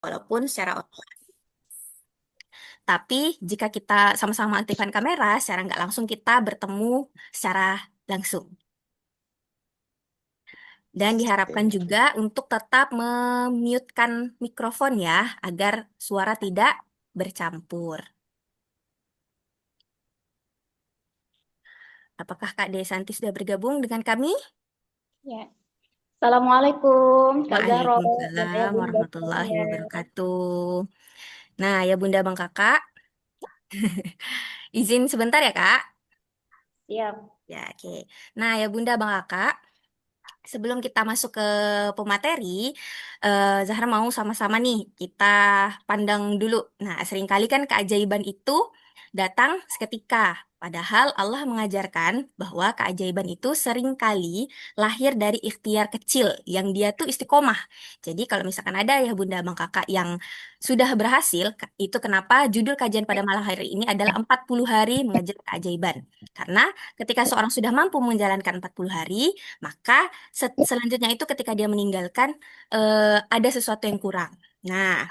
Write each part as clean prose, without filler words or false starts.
walaupun secara online. Tapi jika kita sama-sama aktifkan kamera, secara nggak langsung kita bertemu secara langsung. Dan diharapkan Oke. juga untuk tetap memute-kan mikrofon ya, agar suara tidak bercampur. Apakah Kak Desanti sudah bergabung dengan kami? Ya. Assalamualaikum, Kak Zahro dan Ayah Waalaikumsalam Bunda warahmatullahi sekalian. wabarakatuh. Nah, ya Bunda Bang Kakak, izin sebentar ya Kak. Siap. Ya, oke. Nah, ya Bunda Bang Kakak, sebelum kita masuk ke pemateri, Zahra mau sama-sama nih kita pandang dulu. Nah, seringkali kan keajaiban itu datang seketika. Padahal Allah mengajarkan bahwa keajaiban itu seringkali lahir dari ikhtiar kecil yang dia tuh istiqomah. Jadi kalau misalkan ada ya Bunda Bang Kakak yang sudah berhasil, itu kenapa judul kajian pada malam hari ini adalah 40 hari mengajar keajaiban. Karena ketika seorang sudah mampu menjalankan 40 hari, maka selanjutnya itu ketika dia meninggalkan ada sesuatu yang kurang. Nah,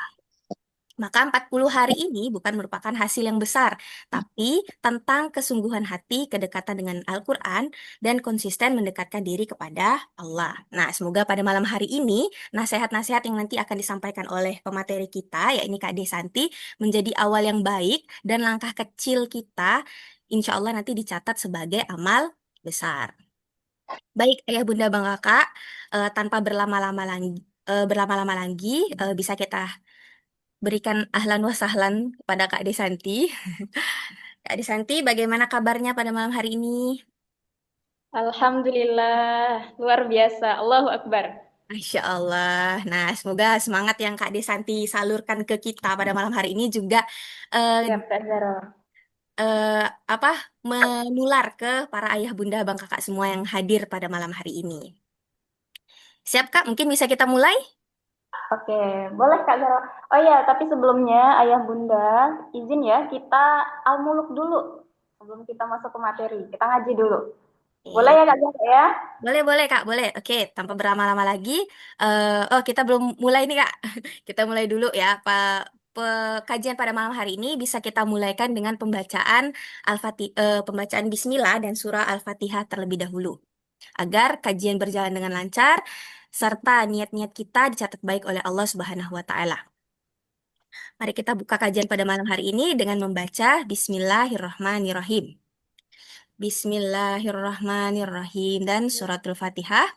maka 40 hari ini bukan merupakan hasil yang besar, tapi tentang kesungguhan hati, kedekatan dengan Al-Quran, dan konsisten mendekatkan diri kepada Allah. Nah, semoga pada malam hari ini, nasihat-nasihat yang nanti akan disampaikan oleh pemateri kita, yakni Kak Desanti, menjadi awal yang baik, dan langkah kecil kita, insya Allah nanti dicatat sebagai amal besar. Baik, Ayah Bunda Bang Kakak, tanpa berlama-lama lagi, bisa kita berikan ahlan wa sahlan kepada Kak Desanti. Kak Desanti, bagaimana kabarnya pada malam hari ini? Alhamdulillah, luar biasa. Allahu Akbar. Masya Allah. Nah, semoga semangat yang Kak Desanti salurkan ke kita pada malam hari ini juga eh, Siap, Kak Zahro. eh, apa menular ke para ayah bunda bang kakak semua yang hadir pada malam hari ini. Siap Kak? Mungkin bisa kita mulai? Oke, boleh Kak Zahro. Oh ya, tapi sebelumnya Ayah Bunda, izin ya kita al-muluk dulu sebelum kita masuk ke materi. Kita ngaji dulu. Boleh Oke. ya Kak Zahro ya? Boleh, boleh, Kak, boleh. Oke, tanpa berlama-lama lagi. Oh, kita belum mulai nih, Kak. Kita mulai dulu ya. Kajian pada malam hari ini bisa kita mulaikan dengan pembacaan pembacaan Bismillah dan surah Al-Fatihah terlebih dahulu. Agar kajian berjalan dengan lancar, serta niat-niat kita dicatat baik oleh Allah Subhanahu wa Ta'ala. Mari kita buka kajian pada malam hari ini dengan membaca Bismillahirrahmanirrahim. Bismillahirrahmanirrahim dan suratul Fatihah.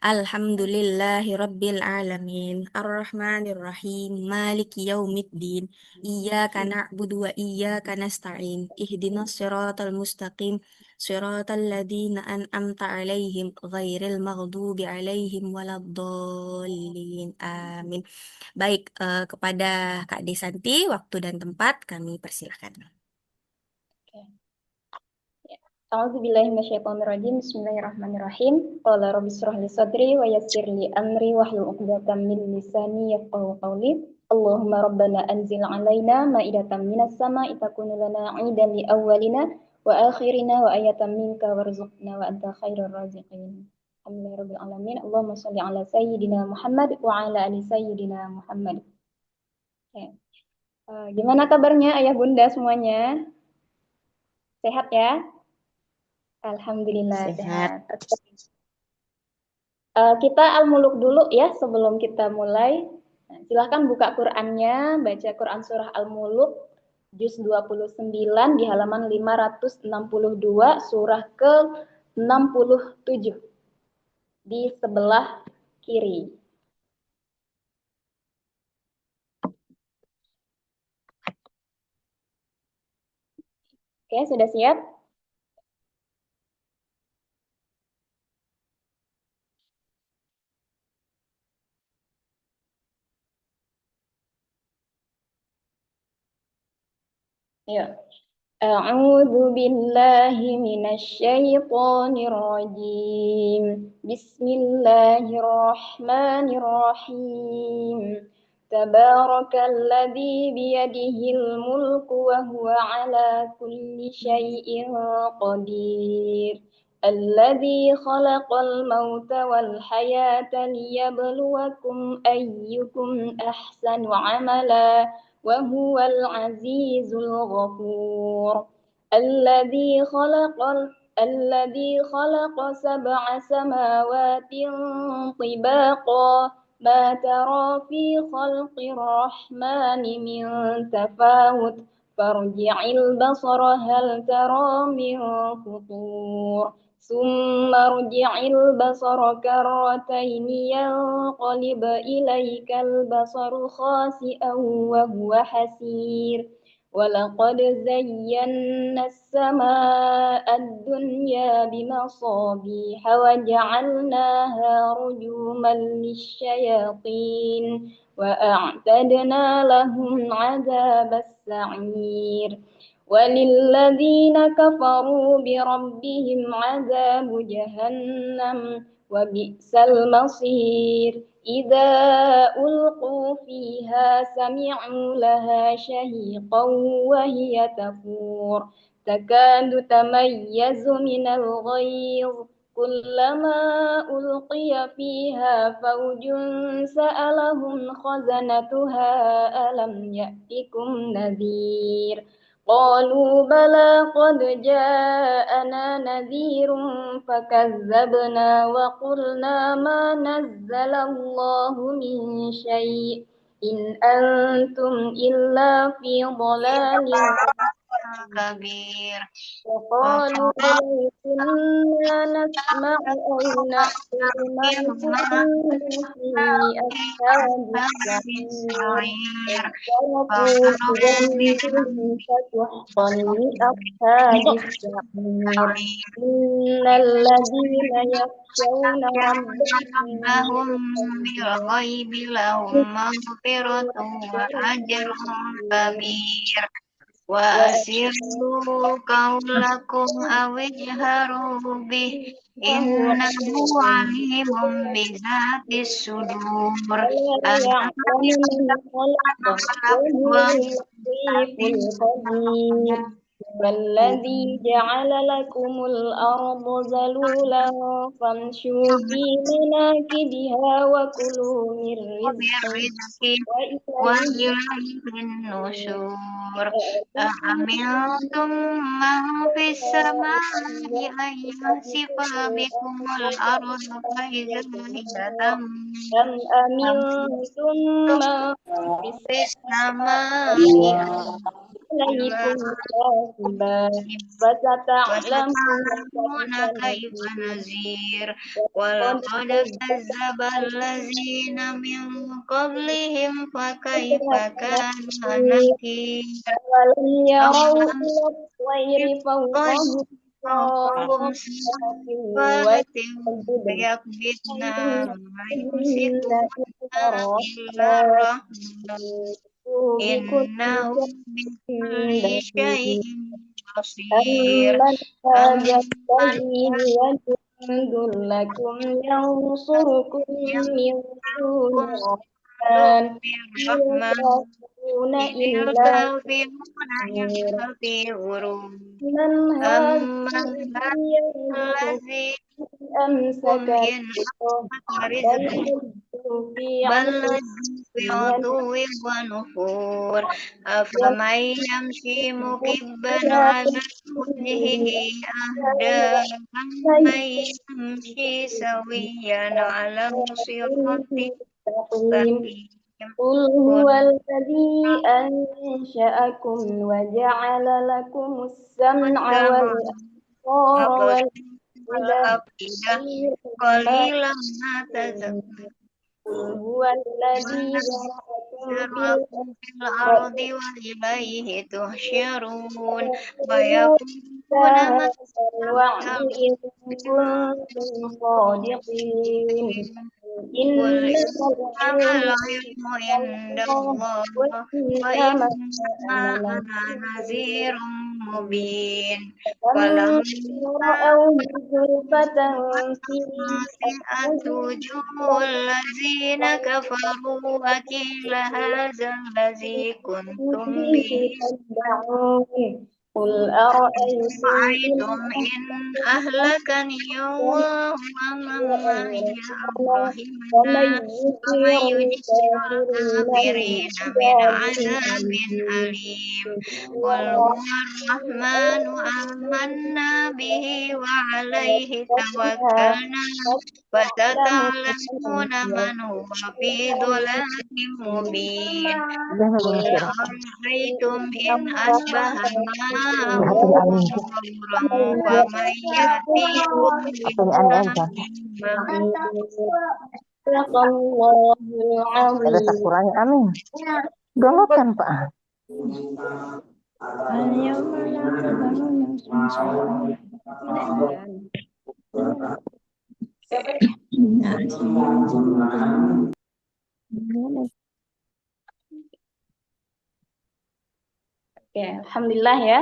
Alhamdulillahi Rabbil Alamin Ar-Rahmanirrahim Maliki Yaumiddin Iyyaka na'budu wa iyyaka nasta'in Ihdinas siratal mustaqim Siratal ladzina an'amta 'alaihim ghairil maghdubi 'alaihim waladdallin. Amin. Baik, kepada Kak Desanti, waktu dan tempat kami persilahkan. Oke. Ya. A'udzubillahi minasyaitonirrajim. Bismillahirrahmanirrahim. Qala rabbi shrah li sadri wa yassir li amri wahlul 'uqdatam min lisani yafqahu qawli. Allahumma rabbana anzil 'alaina ma'idatan minas sama'i takunu lana 'idan li awwalina wa akhirina wa ayatan minka warzuqna wa anta khairur raziqin. Alhamdulillahi rabbil alamin. Allahumma shalli ala sayyidina Muhammad wa ala ali sayyidina Muhammad. Oke. Gimana kabarnya ayah bunda semuanya? Sehat ya? Alhamdulillah Sehat. sehat. Oke. Kita al-muluk dulu ya sebelum kita mulai. Nah, silahkan buka Qurannya, baca Quran surah Al-Muluk, juz 29 di halaman 562, surah ke-67 di sebelah kiri. Oke, sudah siap? Yuk. أعوذ بالله من الشيطان الرجيم بسم الله الرحمن الرحيم تبارك الذي بيده الملك وهو على كل شيء قدير الذي خلق الموت والحياة ليبلوكم أيكم أحسن عملا وهو العزيز الغفور. الذي خلق الذي خلق سبع سماوات طباقا ما ترى في خلق الرحمن من تفاوت فارجع البصر هل ترى من فطور ثم ارجع البصر كرتين ينقلب إليك البصر خاسئا وهو حسير ولقد زينا السماء الدنيا بمصابيح وجعلناها رجوما للشياطين وأعتدنا لهم عذاب السعير وللذين كفروا بربهم عذاب جهنم وبئس المصير إذا ألقوا فيها سمعوا لها شهيقا وهي تفور تكاد تميز من الغيظ كلما ألقي فيها فوج سألهم خزنتها ألم يأتكم نذير قالوا بلى قد جاءنا نذير فكذبنا وقلنا ما نزل الله من شيء إن أنتم إلا في ضلال كبير. وقالوا لو كنا نسمع أو نعقل ما كنا في أصحاب السعير اعترفوا بذنبهم فسحقا لأصحاب السعير إن الذين يخشون ربهم ربهم بالغيب لهم مغفرة وأجر كبير. وأسروا قولكم أو اجهروا به إنه عليم بذات الصدور. ولا يعلم من خلق وهو اللطيف الخبير والذي جعل لكم الأرض ذلولا فامشوا في مناكبها وكلوا من رزقه بالرزق وإليه وإليه النشور. أأمنتم من في السماء أن يخسف بكم الأرض فإذا هي أم أمنتم من في في السماء عليكم حاسبا فستعلمون وستعلمون كيف كيف نذير نذير. ولقد ولقد كذب كذب الذين من قبلهم فكيف كان نكير. أولم يروا أولم إلى الطير يكن فوقهم فوقهم صافات صفات ويقبضن ويقبضن ما إن يمسكون إلا الرحمن الرحمن بكل إنه بكل شيء شيء بصير بصير. أمن هذا أمن الذي هو جند لكم ينصركم من دون يرزقكم الرحمن إن بالرحمن الكافرون إذ إلا الكافرون كفور إلا في غرور. من هذا أمن هذا الذي يرزقكم الذي أمسك إن رزقه أمسك بل رزقه لجوا في بل عتو لجوا في عتو ونفور. أفمن يمشي مكبا على وجهه أهدى أمن يمشي سويا على صراط مستقيم مستقيم. قل هو قل الذي أنشأكم وجعل لكم السمع والسمع والأبصار والأفئدة والأفئدة قليلا ما قليلا ما تشكرون تذكرون. قل هو الذي ذرأكم في ذرأكم في الأرض الأرض وإليه تحشرون. ويقولون ويقولون هذا الوعد متى إن كنتم صادقين قل إنما إنما العلم العلم عند عند الله الله وإنما وإنما أنا أنا نذير نذير مبين. فلما فلما رأوه زلفة سيئت وجوه الذين كفروا وقيل هذا الذي كنتم به به تدعون قل أرأيتم إن رأيتم إن أهلكني الله ومن معي أو ومن رحمنا ومن يجير يجير الكافرين الكافرين من من عذاب عذاب أليم أليم قل هو الرحمن آمنا به وعليه توكلنا فستعلمون من هو في ضلال مبين قل أرأيتم إن أصبح ماؤكم غورا فمن يأتيكم بماء صدق الله العظيم. Oke, alhamdulillah ya.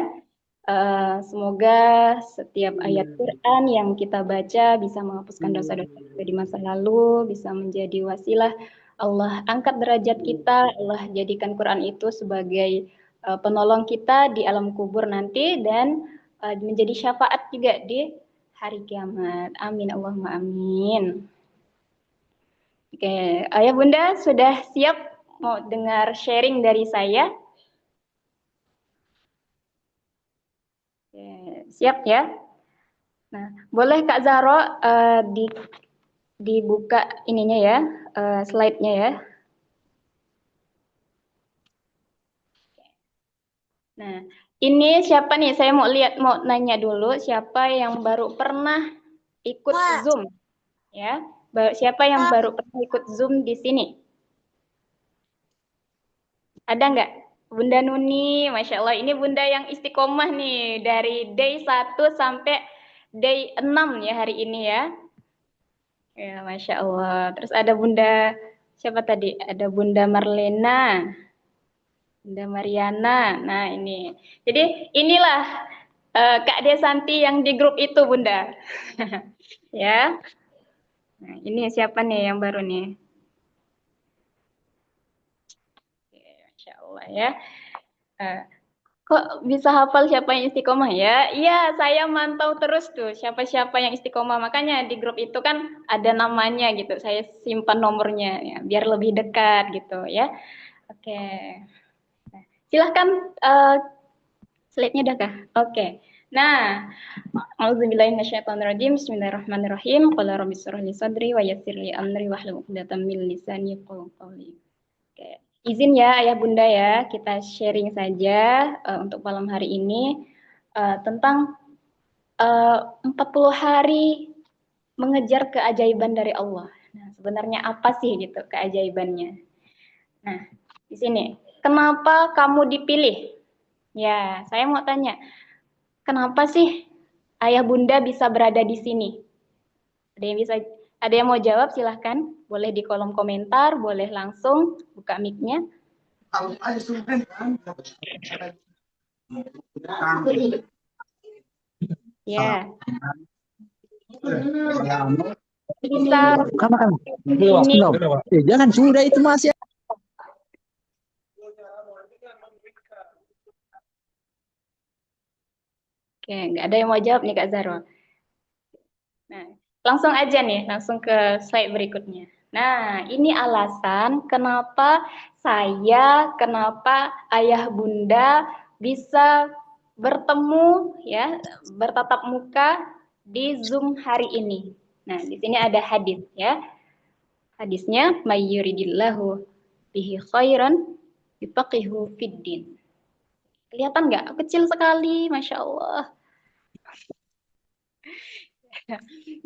Semoga setiap ayat Quran yang kita baca bisa menghapuskan dosa-dosa kita di masa lalu, bisa menjadi wasilah Allah angkat derajat kita, Allah jadikan Quran itu sebagai penolong kita di alam kubur nanti dan menjadi syafaat juga di hari kiamat. Amin Allahumma amin. Oke, Ayah Bunda sudah siap mau dengar sharing dari saya? Oke, siap ya? Nah, boleh Kak Zahro dibuka ininya ya, slide-nya ya. Nah, ini siapa nih? Saya mau nanya dulu siapa yang baru pernah ikut Zoom ya? Siapa yang baru pernah ikut Zoom di sini? Ada nggak? Bunda Nuni, Masya Allah, ini Bunda yang istiqomah nih, dari day 1 sampai day 6 ya hari ini ya. Ya, Masya Allah. Terus ada Bunda, siapa tadi? Ada Bunda Marlena, Bunda Mariana. Nah, ini. Jadi inilah Kak Desanti yang di grup itu, Bunda. Ya. Nah, ini siapa nih yang baru nih? Oke, Masya Allah ya. Kok bisa hafal siapa yang istiqomah ya? Iya, saya mantau terus tuh siapa-siapa yang istiqomah. Makanya di grup itu kan ada namanya gitu. Saya simpan nomornya ya, biar lebih dekat gitu ya. Oke. Nah, silahkan slide-nya udah kah? Oke. Nah, auzubillahi minasyaitonirrajim. Bismillahirrahmanirrahim. Qala rabbi shrah li sadri wa yassir li amri wahlul 'uqdatam min lisani yafqahu qawli. Oke. Izin ya Ayah Bunda ya, kita sharing saja untuk malam hari ini tentang 40 hari mengejar keajaiban dari Allah. Nah, sebenarnya apa sih gitu keajaibannya? Nah, di sini, kenapa kamu dipilih? Ya, saya mau tanya, kenapa sih Ayah Bunda bisa berada di sini? Ada yang mau jawab silahkan, boleh di kolom komentar, boleh langsung buka mic-nya. Ya. Bisa ini. Jangan sudah itu masih. Oke, nggak ada yang mau jawab nih Kak Zaro. Nah, langsung aja nih, langsung ke slide berikutnya. Nah, ini alasan kenapa kenapa Ayah Bunda bisa bertemu ya, bertatap muka di Zoom hari ini. Nah, di sini ada hadis ya. Hadisnya mayyuridillahu bihi khairan yufaqihu fiddin. Kelihatan nggak? Kecil sekali, Masya Allah.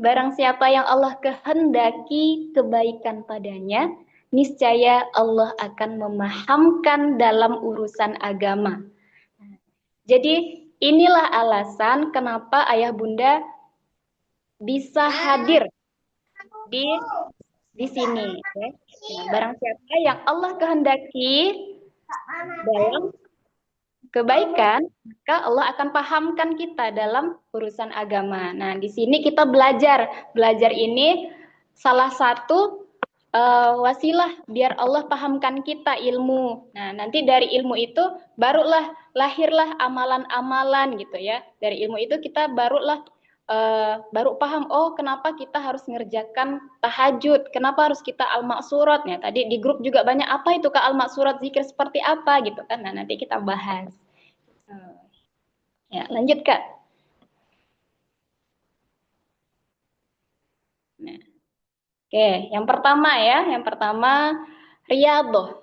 Barang siapa yang Allah kehendaki kebaikan padanya, niscaya Allah akan memahamkan dalam urusan agama. Jadi inilah alasan kenapa Ayah Bunda bisa hadir di sini. Ya. Nah, barang siapa yang Allah kehendaki dalam kebaikan, maka Allah akan pahamkan kita dalam urusan agama. Nah, di sini kita belajar. Belajar ini salah satu wasilah biar Allah pahamkan kita ilmu. Nah, nanti dari ilmu itu barulah lahirlah amalan-amalan gitu ya. Dari ilmu itu kita baru paham, oh kenapa kita harus ngerjakan tahajud, kenapa harus kita al-maksurat. Ya, tadi di grup juga banyak, apa itu Kak al-maksurat, zikir seperti apa gitu kan. Nah, nanti kita bahas. Ya, lanjut Kak. Nah, oke, yang pertama riyadhah.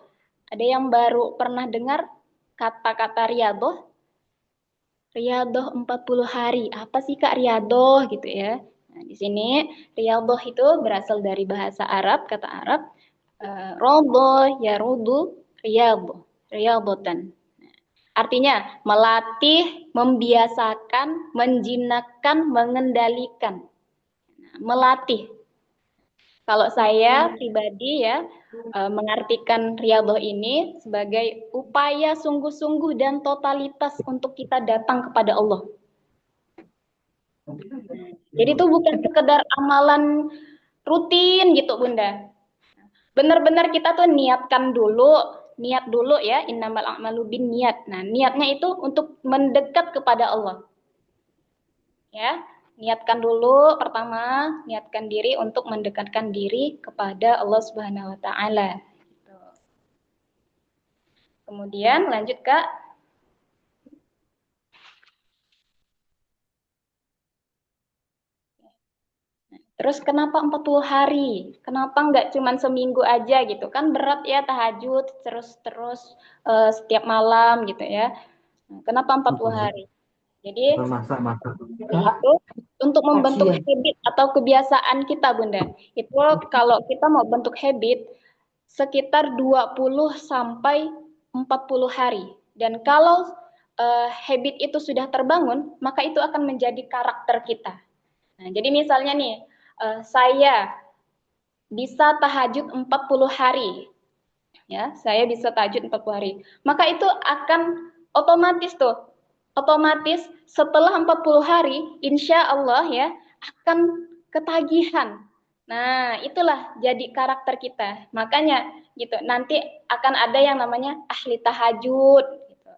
Ada yang baru pernah dengar kata-kata riyadhah? Riyadhah 40 hari. Apa sih Kak riyadhah gitu ya? Nah, di sini riyadhah itu berasal dari bahasa Arab, kata Arab rodha yarudu riyadhah, riyadhatan. Artinya melatih, membiasakan, menjinakkan, mengendalikan. Nah, melatih. Kalau saya pribadi ya mengartikan riyadhah ini sebagai upaya sungguh-sungguh dan totalitas untuk kita datang kepada Allah. Jadi itu bukan sekedar amalan rutin gitu Bunda. Benar-benar kita tuh niat dulu ya, innamal a'malu binniyat. Nah, niatnya itu untuk mendekat kepada Allah. Ya, niatkan dulu pertama, niatkan diri untuk mendekatkan diri kepada Allah Subhanahu wa taala. Gitu. Kemudian lanjut Kak. Terus kenapa 40 hari? Kenapa nggak cuma seminggu aja gitu? Kan berat ya tahajud terus-terus setiap malam gitu ya. Kenapa 40 hari? Jadi itu untuk membentuk habit atau kebiasaan kita, Bunda. Itu kalau kita mau bentuk habit sekitar 20 sampai 40 hari. Dan kalau habit itu sudah terbangun, maka itu akan menjadi karakter kita. Nah, jadi misalnya nih, saya bisa tahajud 40 hari. Ya, saya bisa tahajud 40 hari. Maka itu akan otomatis setelah 40 hari, insya Allah ya, akan ketagihan. Nah, itulah jadi karakter kita. Makanya gitu, nanti akan ada yang namanya ahli tahajud. Gitu.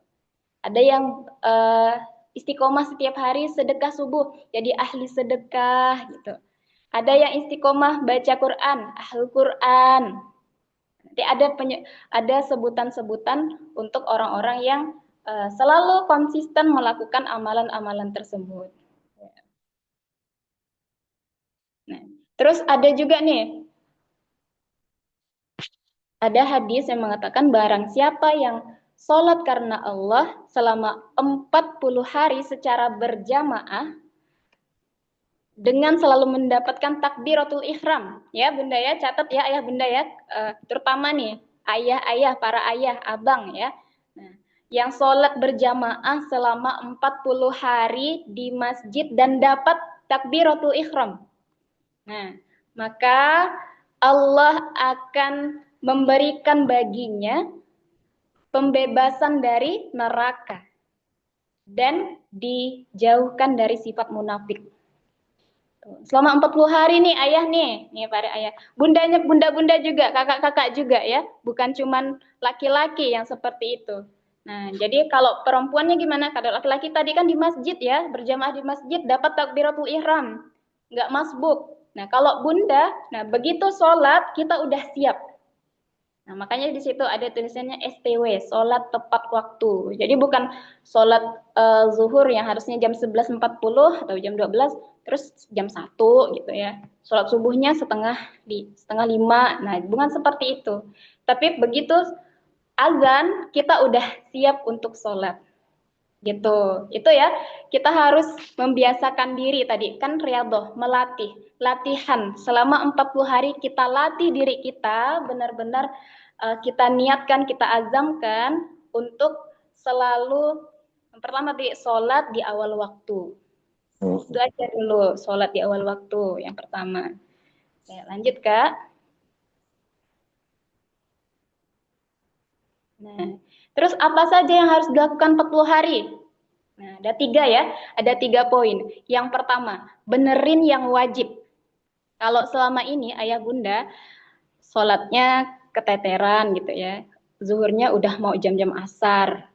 Ada yang istiqomah setiap hari sedekah subuh, jadi ahli sedekah gitu. Ada yang istiqomah baca Quran, ahli Quran. Nanti ada sebutan-sebutan untuk orang-orang yang selalu konsisten melakukan amalan-amalan tersebut. Nah, terus ada juga nih, ada hadis yang mengatakan barang siapa yang sholat karena Allah selama 40 hari secara berjamaah dengan selalu mendapatkan takbiratul ihram. Ya Bunda ya, catat ya ayah Bunda ya, terutama nih ayah-ayah, para ayah, abang ya. Nah, yang sholat berjamaah selama 40 hari di masjid dan dapat takbiratul ihram. Nah, maka Allah akan memberikan baginya pembebasan dari neraka dan dijauhkan dari sifat munafik. Selama 40 hari nih ayah nih para ayah. Bunda-bunda juga, kakak-kakak juga ya. Bukan cuman laki-laki yang seperti itu. Nah, jadi kalau perempuannya gimana? Kalau laki-laki tadi kan di masjid ya, berjamaah di masjid dapat takbiratul ihram. Nggak masbuk. Nah, kalau bunda, nah begitu sholat kita udah siap. Nah, makanya di situ ada tulisannya STW, sholat tepat waktu. Jadi bukan sholat zuhur yang harusnya jam 11.40 atau jam 12, terus jam 1 gitu ya. Sholat subuhnya setengah 5. Nah, bukan seperti itu. Tapi begitu azan, kita udah siap untuk sholat. Gitu. Itu ya, kita harus membiasakan diri tadi. Kan riyadhah, melatih. Latihan. Selama 40 hari kita latih diri kita, benar-benar kita niatkan, kita azamkan untuk selalu yang pertama di sholat di awal waktu. Itu aja dulu, sholat di awal waktu yang pertama. Oke, lanjut Kak. Nah, terus apa saja yang harus dilakukan 40 hari? Nah, ada 3 ya, ada 3 poin. Yang pertama, benerin yang wajib. Kalau selama ini ayah bunda sholatnya keteteran gitu ya. Zuhurnya udah mau jam-jam asar,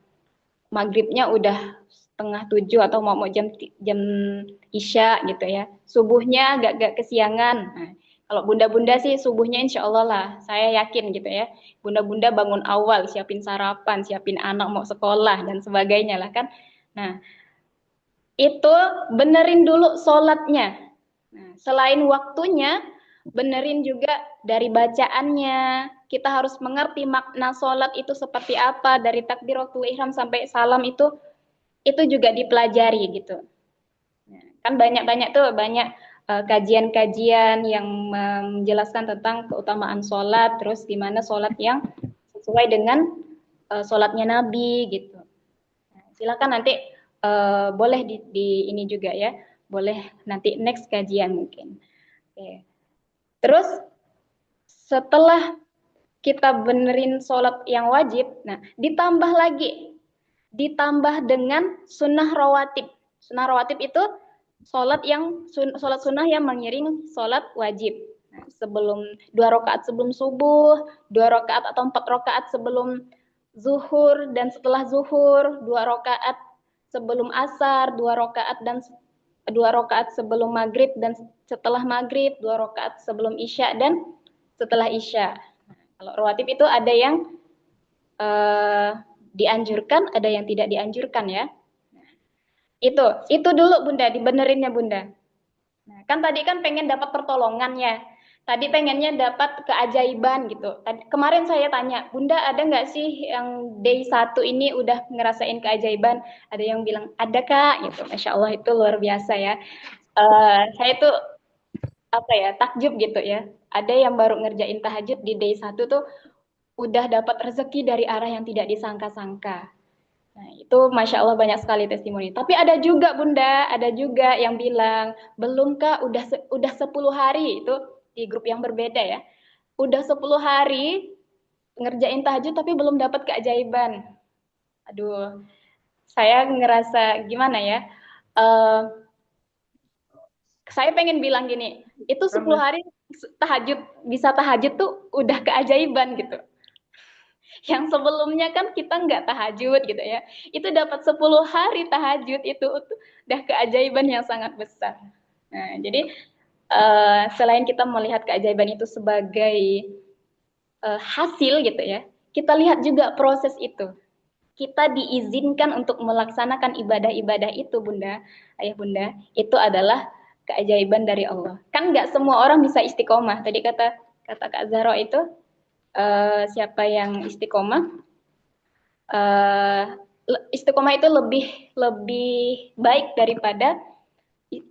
maghribnya udah setengah 7 atau mau jam isya gitu ya. Subuhnya agak-agak kesiangan. Nah, kalau bunda-bunda sih subuhnya insya Allah lah, saya yakin gitu ya. Bunda-bunda bangun awal, siapin sarapan, siapin anak mau sekolah dan sebagainya lah kan. Nah, itu benerin dulu sholatnya. Nah, selain waktunya, benerin juga dari bacaannya. Kita harus mengerti makna sholat itu seperti apa, dari takbiratul ihram sampai salam itu juga dipelajari gitu. Nah, kan banyak-banyak tuh banyak kajian-kajian yang menjelaskan tentang keutamaan sholat, terus gimana sholat yang sesuai dengan sholatnya Nabi gitu. Nah, silakan nanti boleh di ini juga ya, boleh nanti next kajian mungkin. Oke. Terus setelah kita benerin sholat yang wajib, nah ditambah dengan sunnah rawatib. Sunnah rawatib itu sholat sunnah yang mengiring sholat wajib. Nah, sebelum 2 rakaat sebelum subuh, 2 rakaat atau 4 rakaat sebelum zuhur dan setelah zuhur, 2 rakaat sebelum asar, 2 rakaat dan 2 rakaat sebelum maghrib dan setelah maghrib, 2 rakaat sebelum isya dan setelah isya. Kalau rawatib itu ada yang dianjurkan, ada yang tidak dianjurkan ya. Itu dulu Bunda, dibenerinnya Bunda. Nah, kan tadi kan pengen dapat pertolongan ya. Tadi pengennya dapat keajaiban gitu. Kemarin saya tanya, Bunda ada nggak sih yang day 1 ini udah ngerasain keajaiban? Ada yang bilang, ada Kak, gitu. Masya Allah itu luar biasa ya. Saya tuh apa ya, takjub gitu ya. Ada yang baru ngerjain tahajud di day 1 tuh udah dapat rezeki dari arah yang tidak disangka-sangka. Nah, itu Masya Allah banyak sekali testimoni. Tapi ada juga Bunda, ada juga yang bilang, belum Kak, udah 10 hari, itu di grup yang berbeda ya. Udah 10 hari ngerjain tahajud tapi belum dapat keajaiban. Aduh, saya ngerasa gimana ya, saya pengen bilang gini, itu 10 hari bisa tahajud tuh udah keajaiban gitu. Yang sebelumnya kan kita nggak tahajud gitu ya. Itu dapat 10 hari tahajud itu udah keajaiban yang sangat besar. Nah, jadi selain kita melihat keajaiban itu sebagai hasil gitu ya, kita lihat juga proses itu. Kita diizinkan untuk melaksanakan ibadah-ibadah itu, Bunda, Ayah Bunda, itu adalah keajaiban dari Allah. Kan nggak semua orang bisa istiqomah. Tadi kata Kak Zahra itu, siapa yang istiqomah, istiqomah itu lebih baik daripada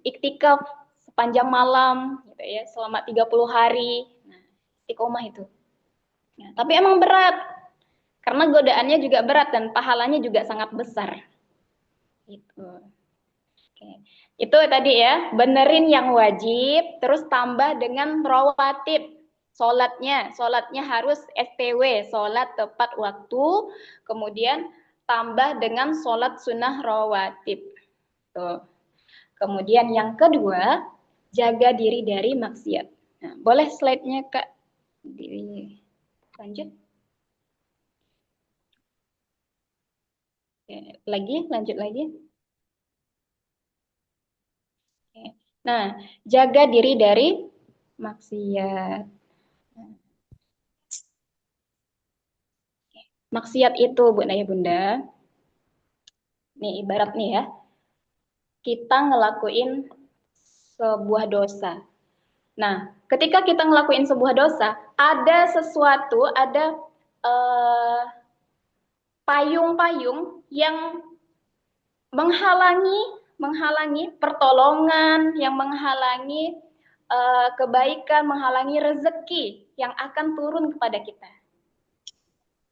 iktikaf sepanjang malam gitu ya, selama 30 hari. Nah, istiqomah itu. Nah, tapi emang berat karena godaannya juga berat dan pahalanya juga sangat besar. Gitu. Oke. Itu tadi ya, benerin yang wajib, terus tambah dengan rawatib. Sholatnya harus STW, sholat tepat waktu, kemudian tambah dengan sholat sunnah rawatib. Tuh. Kemudian yang kedua, jaga diri dari maksiat. Nah, boleh slide-nya Kak? Lanjut. Lanjut lagi. Nah, jaga diri dari maksiat. Maksiat itu, Bunda ya Bunda, nih ibarat nih ya, kita ngelakuin sebuah dosa. Nah, ketika kita ngelakuin sebuah dosa, ada sesuatu, ada payung-payung yang menghalangi pertolongan, yang menghalangi kebaikan, menghalangi rezeki yang akan turun kepada kita.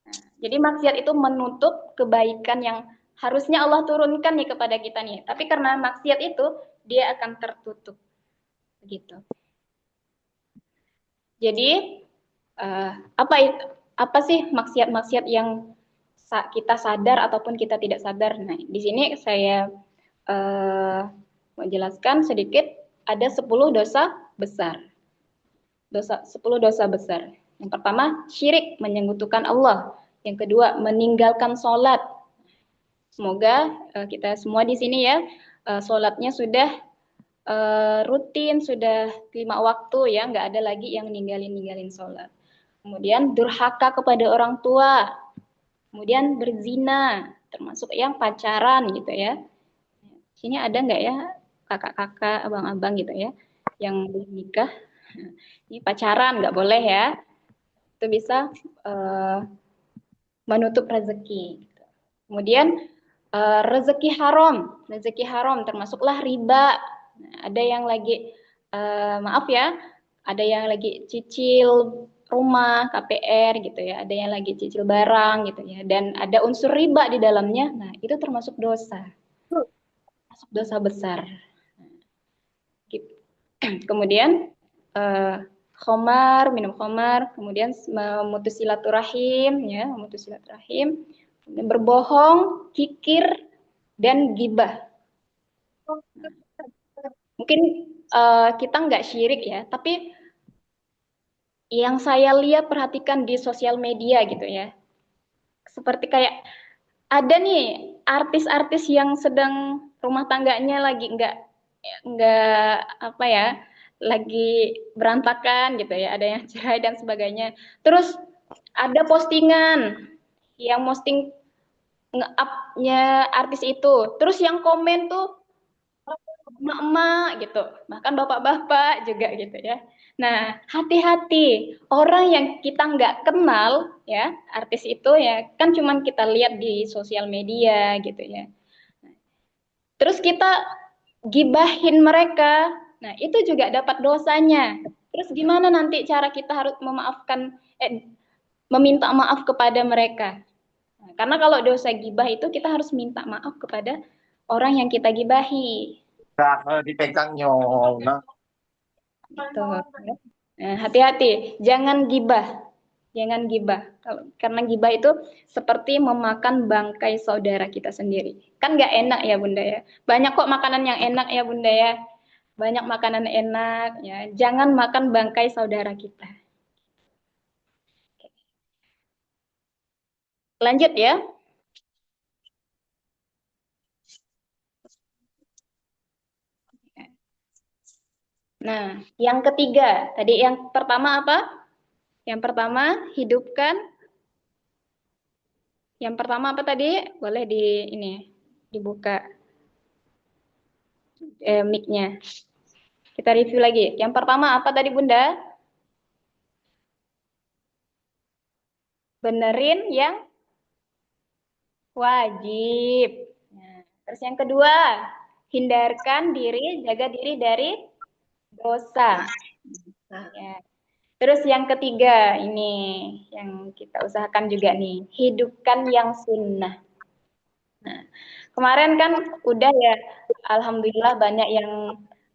Nah, jadi maksiat itu menutup kebaikan yang harusnya Allah turunkan nih kepada kita nih. Tapi karena maksiat itu dia akan tertutup. Begitu. Jadi apa sih maksiat-maksiat yang kita sadar ataupun kita tidak sadar? Nah, di sini saya menjelaskan sedikit, ada 10 dosa besar. 10 dosa besar. Yang pertama, syirik, menyekutukan Allah. Yang kedua, meninggalkan sholat. Semoga kita semua di sini ya, sholatnya sudah rutin, sudah 5 waktu ya, nggak ada lagi yang ninggalin sholat. Kemudian durhaka kepada orang tua, kemudian berzina, termasuk yang pacaran gitu ya. Sini ada nggak ya kakak-kakak, abang-abang gitu ya, yang belum nikah? Ini pacaran nggak boleh ya, itu bisa menutup rezeki. Kemudian rezeki haram termasuklah riba. Nah, ada yang lagi maaf ya, ada yang lagi cicil rumah KPR gitu ya, ada yang lagi cicil barang gitu ya, dan ada unsur riba di dalamnya. Nah, itu termasuk dosa, termasuk dosa besar. Gitu. Kemudian minum khamar, kemudian memutus silaturahim, ya, memutus silaturahim, kemudian berbohong, kikir, dan gibah. Mungkin kita nggak syirik ya, tapi yang saya lihat perhatikan di sosial media gitu ya, seperti kayak ada nih artis-artis yang sedang rumah tangganya lagi nggak apa ya, lagi berantakan gitu ya, ada yang cerai dan sebagainya. Terus ada postingan yang posting nge-up-nya artis itu, terus yang komen tuh emak-emak gitu, bahkan bapak-bapak juga gitu ya. Nah, hati-hati orang yang kita nggak kenal ya, artis itu ya kan cuman kita lihat di sosial media gitu ya. Terus kita gibahin mereka, nah itu juga dapat dosanya. Terus gimana nanti cara kita harus meminta maaf kepada mereka? Nah, karena kalau dosa gibah itu kita harus minta maaf kepada orang yang kita gibahi. Dipegangnya. Nah, Gitu. Nah, hati-hati, jangan gibah. Jangan gibah. Karena gibah itu seperti memakan bangkai saudara kita sendiri. Kan nggak enak ya Bunda ya. Banyak kok makanan yang enak ya Bunda ya. Banyak makanan enak ya. Jangan makan bangkai saudara kita. Lanjut ya. Nah, yang ketiga, tadi yang pertama apa? Yang pertama, hidupkan. Yang pertama apa tadi? Boleh dibuka mic-nya. Kita review lagi. Yang pertama apa tadi Bunda? Benerin yang wajib. Nah, terus yang kedua, hindarkan diri, jaga diri dari dosa. Ya. Terus yang ketiga, ini yang kita usahakan juga nih, hidupkan yang sunnah. Nah, kemarin kan udah ya, alhamdulillah banyak yang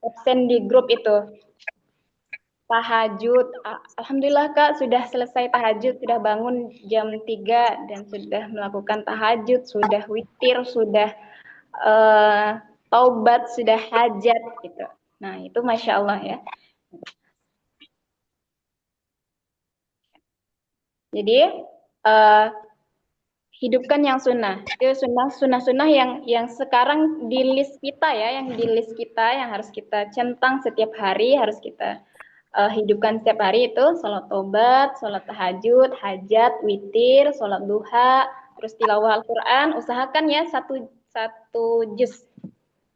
absen di grup itu. Tahajud, alhamdulillah Kak sudah selesai tahajud, sudah bangun jam 3 dan sudah melakukan tahajud, sudah witir, sudah taubat, sudah hajat gitu. Nah, itu Masya Allah ya. Jadi hidupkan yang sunnah. Itu sunnah yang sekarang di list kita ya, yang di list kita yang harus kita centang setiap hari, harus kita hidupkan setiap hari itu sholat tobat, sholat tahajud, hajat, witir, sholat duha, terus tilawah Al-Quran. Usahakan ya satu juz,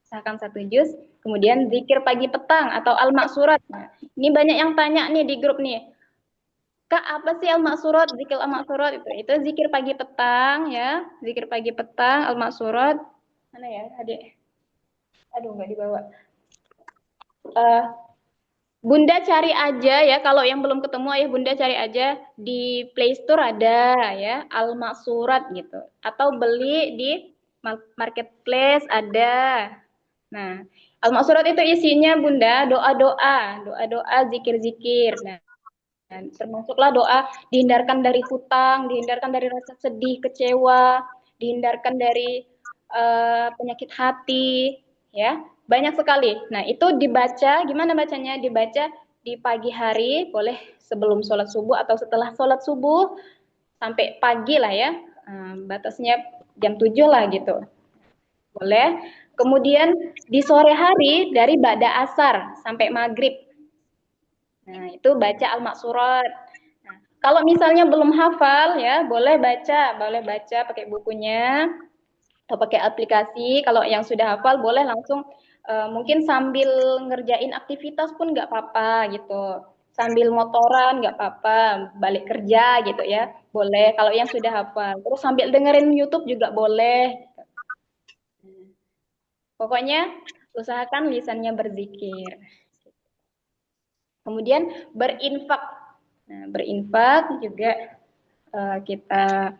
usahakan satu juz. Kemudian zikir pagi petang atau al-maksurat. Nah, ini banyak yang tanya nih di grup nih, Kak, apa sih al-maksurat? Zikir al-maksurat itu zikir pagi petang ya, zikir pagi petang al-maksurat. Mana ya, Adik? Aduh, nggak dibawa. Bunda cari aja ya, kalau yang belum ketemu ayah Bunda cari aja di Play Store ada ya, al-maksurat gitu. Atau beli di marketplace ada. Nah, al-maksurat itu isinya Bunda doa-doa, doa-doa, zikir-zikir. Nah, dan termasuklah doa dihindarkan dari hutang, dihindarkan dari rasa sedih, kecewa, dihindarkan dari penyakit hati, ya banyak sekali. Nah itu dibaca, gimana bacanya? Dibaca di pagi hari, boleh sebelum sholat subuh atau setelah sholat subuh, sampai pagi lah ya, batasnya jam 7 lah gitu, boleh. Kemudian di sore hari dari ba'da asar sampai maghrib, nah itu baca al-maksurat. Nah, kalau misalnya belum hafal ya, boleh baca pakai bukunya atau pakai aplikasi. Kalau yang sudah hafal boleh langsung, mungkin sambil ngerjain aktivitas pun nggak apa-apa gitu. Sambil motoran nggak apa-apa, balik kerja gitu ya. Boleh kalau yang sudah hafal. Terus sambil dengerin YouTube juga boleh. Pokoknya usahakan lisannya berzikir. Kemudian berinfak. Nah, berinfak juga kita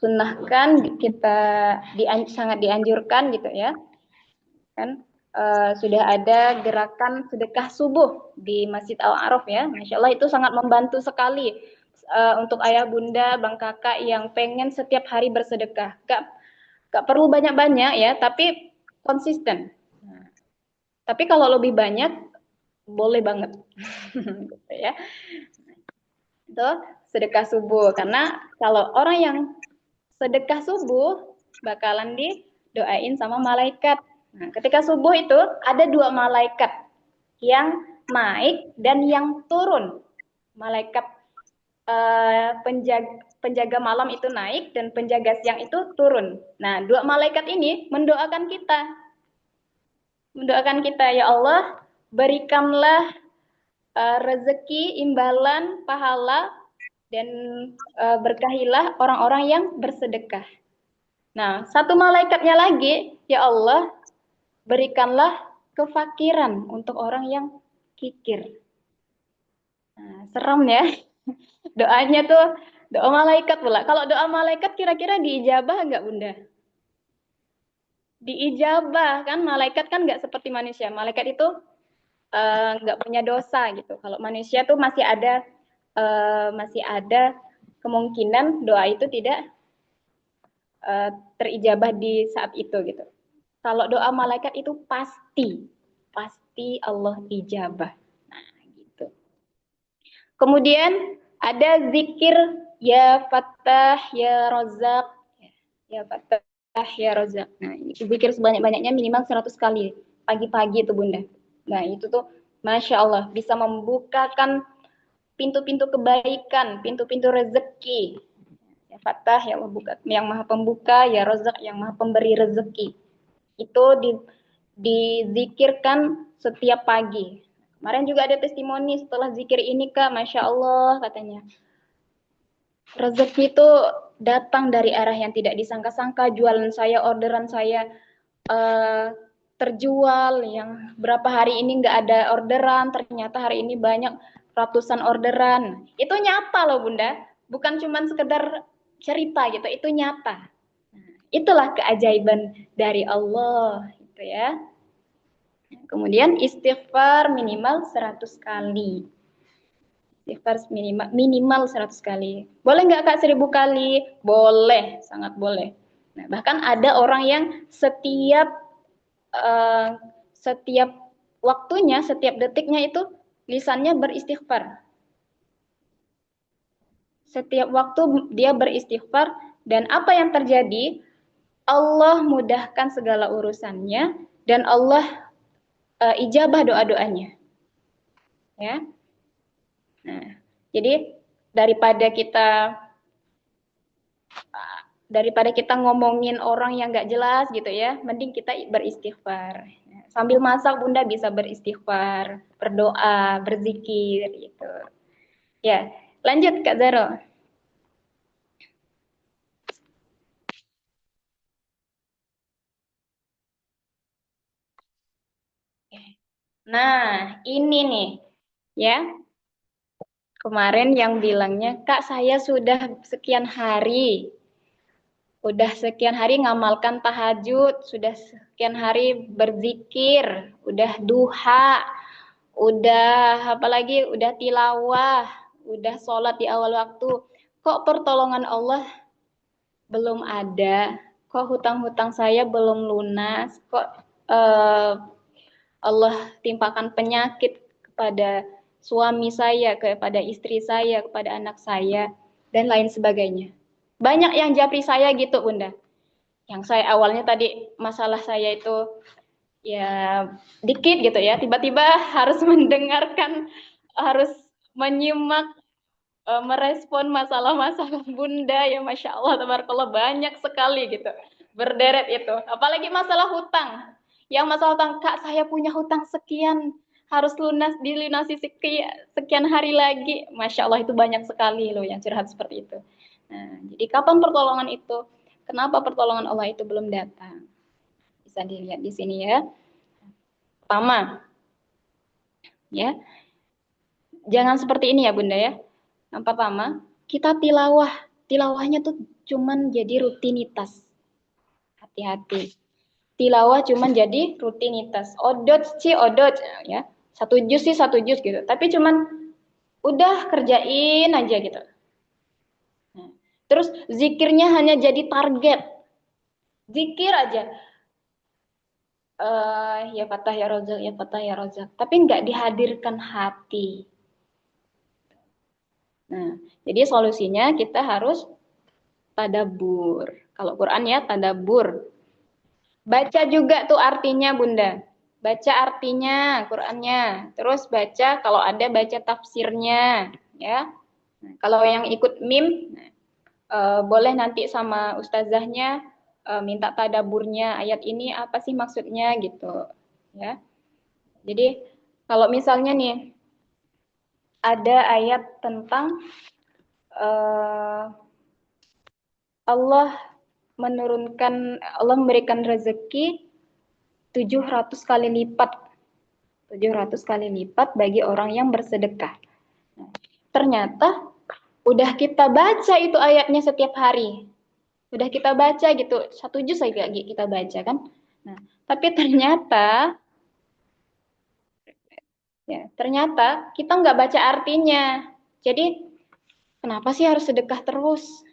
sunnahkan, kita sangat dianjurkan gitu ya. Kan sudah ada gerakan sedekah subuh di Masjid Al-Araf ya. Masya Allah itu sangat membantu sekali untuk ayah bunda, bang kakak yang pengen setiap hari bersedekah. Gak perlu banyak-banyak ya, tapi konsisten. Nah, tapi kalau lebih banyak, boleh banget. Gitu ya. Itu sedekah subuh. Karena kalau orang yang sedekah subuh, bakalan didoain sama malaikat. Nah, ketika subuh itu ada 2 malaikat yang naik dan yang turun. Malaikat penjaga malam itu naik dan penjaga siang itu turun. Nah, 2 malaikat ini mendoakan kita, ya Allah, berikanlah rezeki, imbalan, pahala, dan berkahilah orang-orang yang bersedekah. Nah, satu malaikatnya lagi, ya Allah, berikanlah kefakiran untuk orang yang kikir. Nah, serem ya. Doanya tuh doa malaikat pula. Kalau doa malaikat kira-kira diijabah nggak, Bunda? Diijabah kan, malaikat kan nggak seperti manusia. Malaikat itu nggak punya dosa gitu. Kalau manusia tuh masih ada kemungkinan doa itu tidak terijabah di saat itu gitu. Kalau doa malaikat itu pasti Allah ijabah. Nah, gitu. Kemudian ada zikir ya Fattah, ya Razak, ya Fattah, ya Razak. Nah, ini zikir sebanyak-banyaknya minimal 100 kali pagi-pagi itu Bunda. Nah, itu tuh Masya Allah bisa membukakan pintu-pintu kebaikan, pintu-pintu rezeki. Ya Fattah, ya Allah buka, yang maha pembuka, ya Razak, yang maha pemberi rezeki. Itu dizikirkan setiap pagi. Kemarin juga ada testimoni setelah zikir ini Kak, Masya Allah katanya. Rezeki itu datang dari arah yang tidak disangka-sangka, jualan saya, orderan saya terjual, yang berapa hari ini nggak ada orderan, ternyata hari ini banyak ratusan orderan. Itu nyata loh Bunda, bukan cuma sekedar cerita gitu, itu nyata. Itulah keajaiban dari Allah gitu ya. Kemudian istighfar minimal 100 kali. Istighfar minimal 100 kali. Boleh nggak Kak 1000 kali? Boleh, sangat boleh. Nah, bahkan ada orang yang setiap waktunya, setiap detiknya itu lisannya beristighfar. Setiap waktu dia beristighfar, dan apa yang terjadi? Allah mudahkan segala urusannya dan Allah ijabah doa-doanya. Ya. Nah, jadi daripada kita ngomongin orang yang nggak jelas gitu ya, mending kita beristighfar. Sambil masak Bunda bisa beristighfar, berdoa, berzikir gitu. Ya, lanjut Kak Zaro. Nah, ini nih ya. Kemarin yang bilangnya, Kak saya udah sekian hari ngamalkan tahajud, sudah sekian hari berzikir, udah duha, udah apalagi udah tilawah, udah sholat di awal waktu. Kok pertolongan Allah belum ada? Kok hutang-hutang saya belum lunas? Kok Allah timpakan penyakit kepada suami saya, kepada istri saya, kepada anak saya, dan lain sebagainya. Banyak yang japri saya gitu, Bunda. Yang saya awalnya tadi masalah saya itu ya dikit gitu ya, tiba-tiba harus mendengarkan, harus menyimak, merespon masalah-masalah Bunda ya, Masya Allah, tabarakallah, banyak sekali gitu, berderet itu. Apalagi masalah hutang. Yang masalah hutang, Kak, saya punya hutang sekian, harus dilunasi sekian hari lagi. Masya Allah, itu banyak sekali loh yang curhat seperti itu. Nah, jadi kapan pertolongan itu? Kenapa pertolongan Allah itu belum datang? Bisa dilihat di sini ya. Pertama, ya, jangan seperti ini ya Bunda ya. Yang pertama, kita tilawah. Tilawahnya tuh cuman jadi rutinitas. Hati-hati. Tilawah cuman jadi rutinitas. Odot sih odot ya. Satu juz sih satu juz gitu. Tapi cuman udah kerjain aja gitu. Nah, terus zikirnya hanya jadi target. Zikir aja. Ya Fatah ya Rozak, ya Fatah ya Rozak. Tapi nggak dihadirkan hati. Nah, jadi solusinya kita harus tadabur. Kalau Quran ya tadabur. Baca juga tuh artinya Bunda. Baca artinya Qurannya. Terus baca kalau ada baca tafsirnya ya. Nah, kalau yang ikut MIM boleh nanti sama ustazahnya minta tadaburnya ayat ini apa sih maksudnya gitu ya. Jadi kalau misalnya nih ada ayat tentang Allah Allah memberikan rezeki 700 kali lipat. 700 kali lipat bagi orang yang bersedekah. Nah, ternyata udah kita baca itu ayatnya setiap hari. Udah kita baca gitu, satu juz saja kita baca kan. Nah, tapi ternyata kita nggak baca artinya. Jadi kenapa sih harus sedekah terus?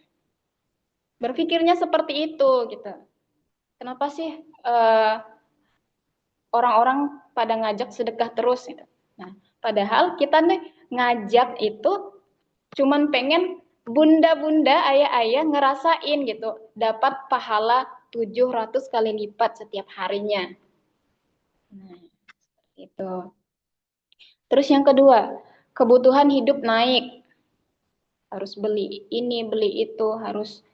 Berpikirnya seperti itu gitu. Kenapa sih orang-orang pada ngajak sedekah terus gitu. Nah, padahal kita nih ngajak itu cuman pengen bunda-bunda, ayah-ayah ngerasain gitu, dapat pahala 700 kali lipat setiap harinya. Nah, itu. Terus yang kedua, kebutuhan hidup naik. Harus beli ini, beli itu, harus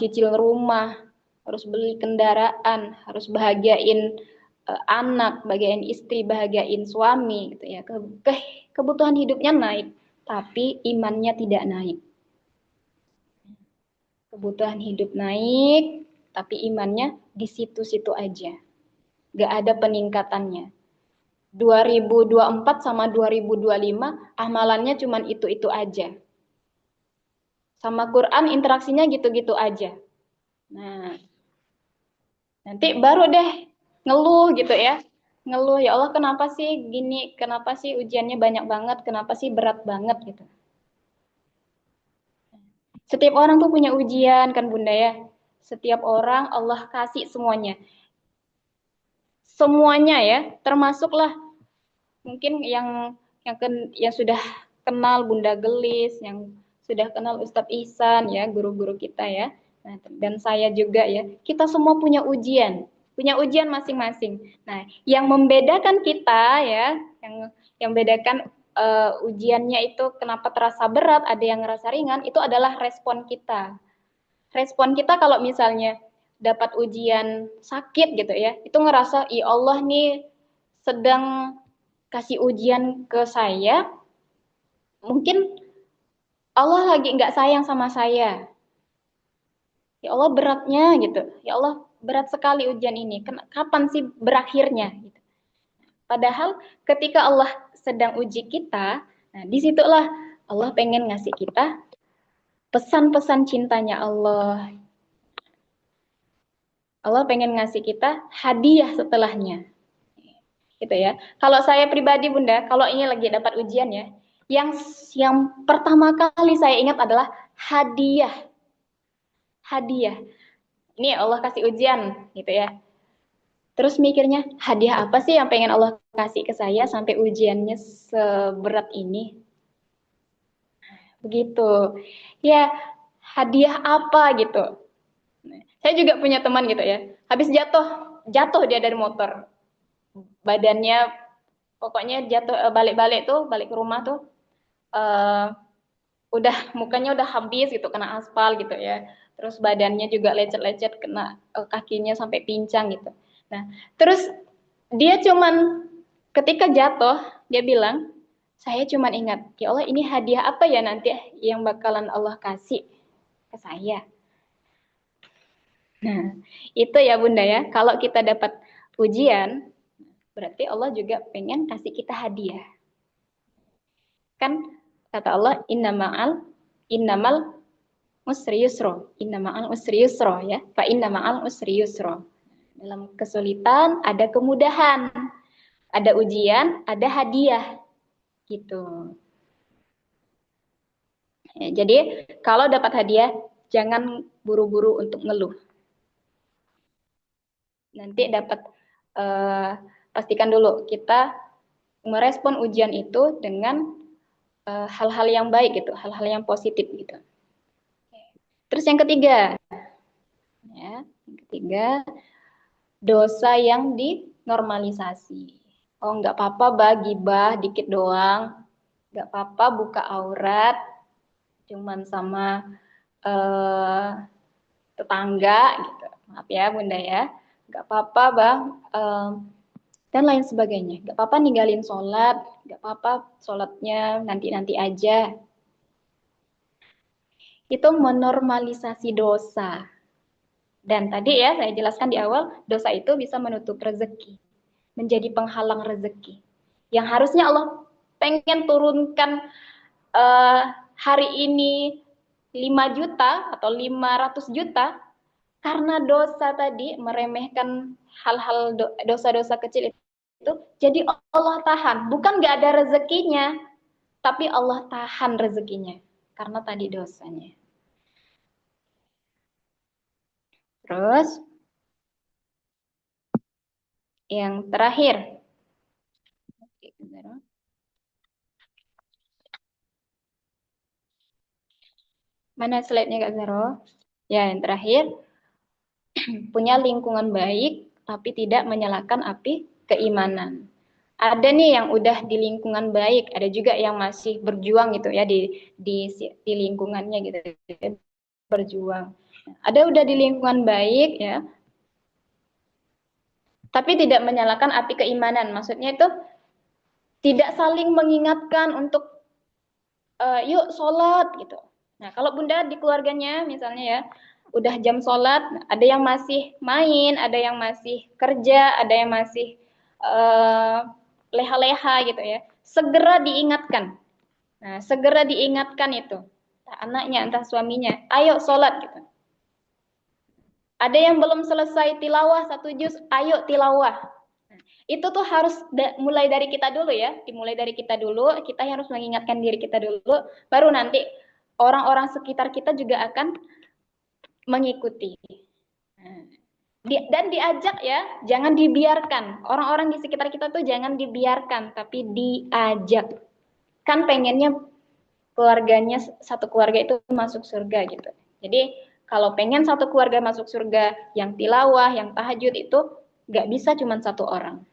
cicil rumah, harus beli kendaraan, harus bahagiain anak, bahagiain istri, bahagiain suami gitu ya. Kebutuhan hidupnya naik, tapi imannya tidak naik. Kebutuhan hidup naik, tapi imannya di situ-situ aja. Gak ada peningkatannya. 2024 sama 2025 amalannya cuma itu-itu aja. Sama Quran interaksinya gitu-gitu aja. Nah, nanti baru deh ngeluh gitu ya. Ngeluh, ya Allah kenapa sih gini, kenapa sih ujiannya banyak banget, kenapa sih berat banget gitu. Setiap orang tuh punya ujian kan Bunda ya. Setiap orang Allah kasih semuanya. Semuanya ya, termasuklah mungkin yang sudah kenal Bunda Gelis, yang sudah kenal Ustadz Ihsan ya, guru-guru kita ya. Nah, dan saya juga ya. Kita semua punya ujian masing-masing. Nah, yang membedakan kita ya, yang membedakan ujiannya itu kenapa terasa berat, ada yang ngerasa ringan, itu adalah respon kita. Respon kita kalau misalnya dapat ujian sakit gitu ya, itu ngerasa, ya Allah nih sedang kasih ujian ke saya, mungkin Allah lagi nggak sayang sama saya. Ya Allah beratnya gitu. Ya Allah berat sekali ujian ini. Kapan sih berakhirnya? Gitu. Padahal ketika Allah sedang uji kita, nah disitulah Allah pengen ngasih kita pesan-pesan cintanya Allah. Allah pengen ngasih kita hadiah setelahnya. Gitu ya. Kalau saya pribadi Bunda, kalau ini lagi dapat ujian ya, yang pertama kali saya ingat adalah hadiah. Hadiah. Ini Allah kasih ujian gitu ya. Terus mikirnya, hadiah apa sih yang pengen Allah kasih ke saya sampai ujiannya seberat ini? Begitu. Ya, hadiah apa gitu. Saya juga punya teman gitu ya. Habis jatuh dia dari motor. Badannya pokoknya jatuh balik-balik tuh, balik ke rumah tuh eh, udah mukanya udah habis gitu kena aspal gitu ya. Terus badannya juga lecet-lecet kena kakinya sampai pincang gitu. Nah, terus dia cuman ketika jatuh dia bilang, saya cuman ingat, ya Allah ini hadiah apa ya nanti yang bakalan Allah kasih ke saya. Nah, itu ya Bunda ya, kalau kita dapat ujian, berarti Allah juga pengen kasih kita hadiah. Kan kata Allah, innamal usri yusro, innamal usri yusro ya, fa innamal usri yusro. Dalam kesulitan ada kemudahan, ada ujian, ada hadiah gitu. Ya, jadi kalau dapat hadiah, jangan buru-buru untuk ngeluh. Nanti dapat eh, pastikan dulu kita merespon ujian itu dengan hal-hal yang baik gitu, hal-hal yang positif gitu. Terus yang ketiga, ya, yang ketiga dosa yang dinormalisasi. Oh, nggak apa-apa gibah dikit doang, nggak apa-apa buka aurat, cuman sama eh, tetangga gitu. Maaf ya Bunda ya, nggak apa-apa bang, dan lain sebagainya. Nggak apa-apa ninggalin sholat, nggak apa-apa sholatnya nanti-nanti aja. Itu menormalisasi dosa. Dan tadi ya saya jelaskan di awal, dosa itu bisa menutup rezeki, menjadi penghalang rezeki. Yang harusnya Allah pengen turunkan hari ini 5 juta atau 500 juta, karena dosa tadi meremehkan hal-hal dosa-dosa kecil itu, jadi Allah tahan. Bukan nggak ada rezekinya, tapi Allah tahan rezekinya karena tadi dosanya. Terus yang terakhir, mana slide-nya Kak Zaro? Ya, yang terakhir, punya lingkungan baik tapi tidak menyalakan api keimanan. Ada nih yang udah di lingkungan baik, ada juga yang masih berjuang gitu ya di lingkungannya gitu, berjuang. Ada udah di lingkungan baik ya, tapi tidak menyalakan api keimanan. Maksudnya itu tidak saling mengingatkan untuk yuk sholat gitu. Nah, kalau Bunda di keluarganya misalnya ya, udah jam sholat, ada yang masih main, ada yang masih kerja, ada yang masih leha-leha gitu ya. Segera diingatkan. Nah, segera diingatkan itu. Entah anaknya, entah suaminya, ayo sholat gitu. Ada yang belum selesai tilawah 1 juz, ayo tilawah. Itu tuh harus mulai dari kita dulu ya, dimulai dari kita dulu, kita harus mengingatkan diri kita dulu, baru nanti orang-orang sekitar kita juga akan mengikuti. Dan diajak ya, jangan dibiarkan. Orang-orang di sekitar kita tuh jangan dibiarkan, tapi diajak. Kan pengennya keluarganya, satu keluarga itu masuk surga gitu. Jadi kalau pengen satu keluarga masuk surga, yang tilawah, yang tahajud itu nggak bisa cuma satu orang.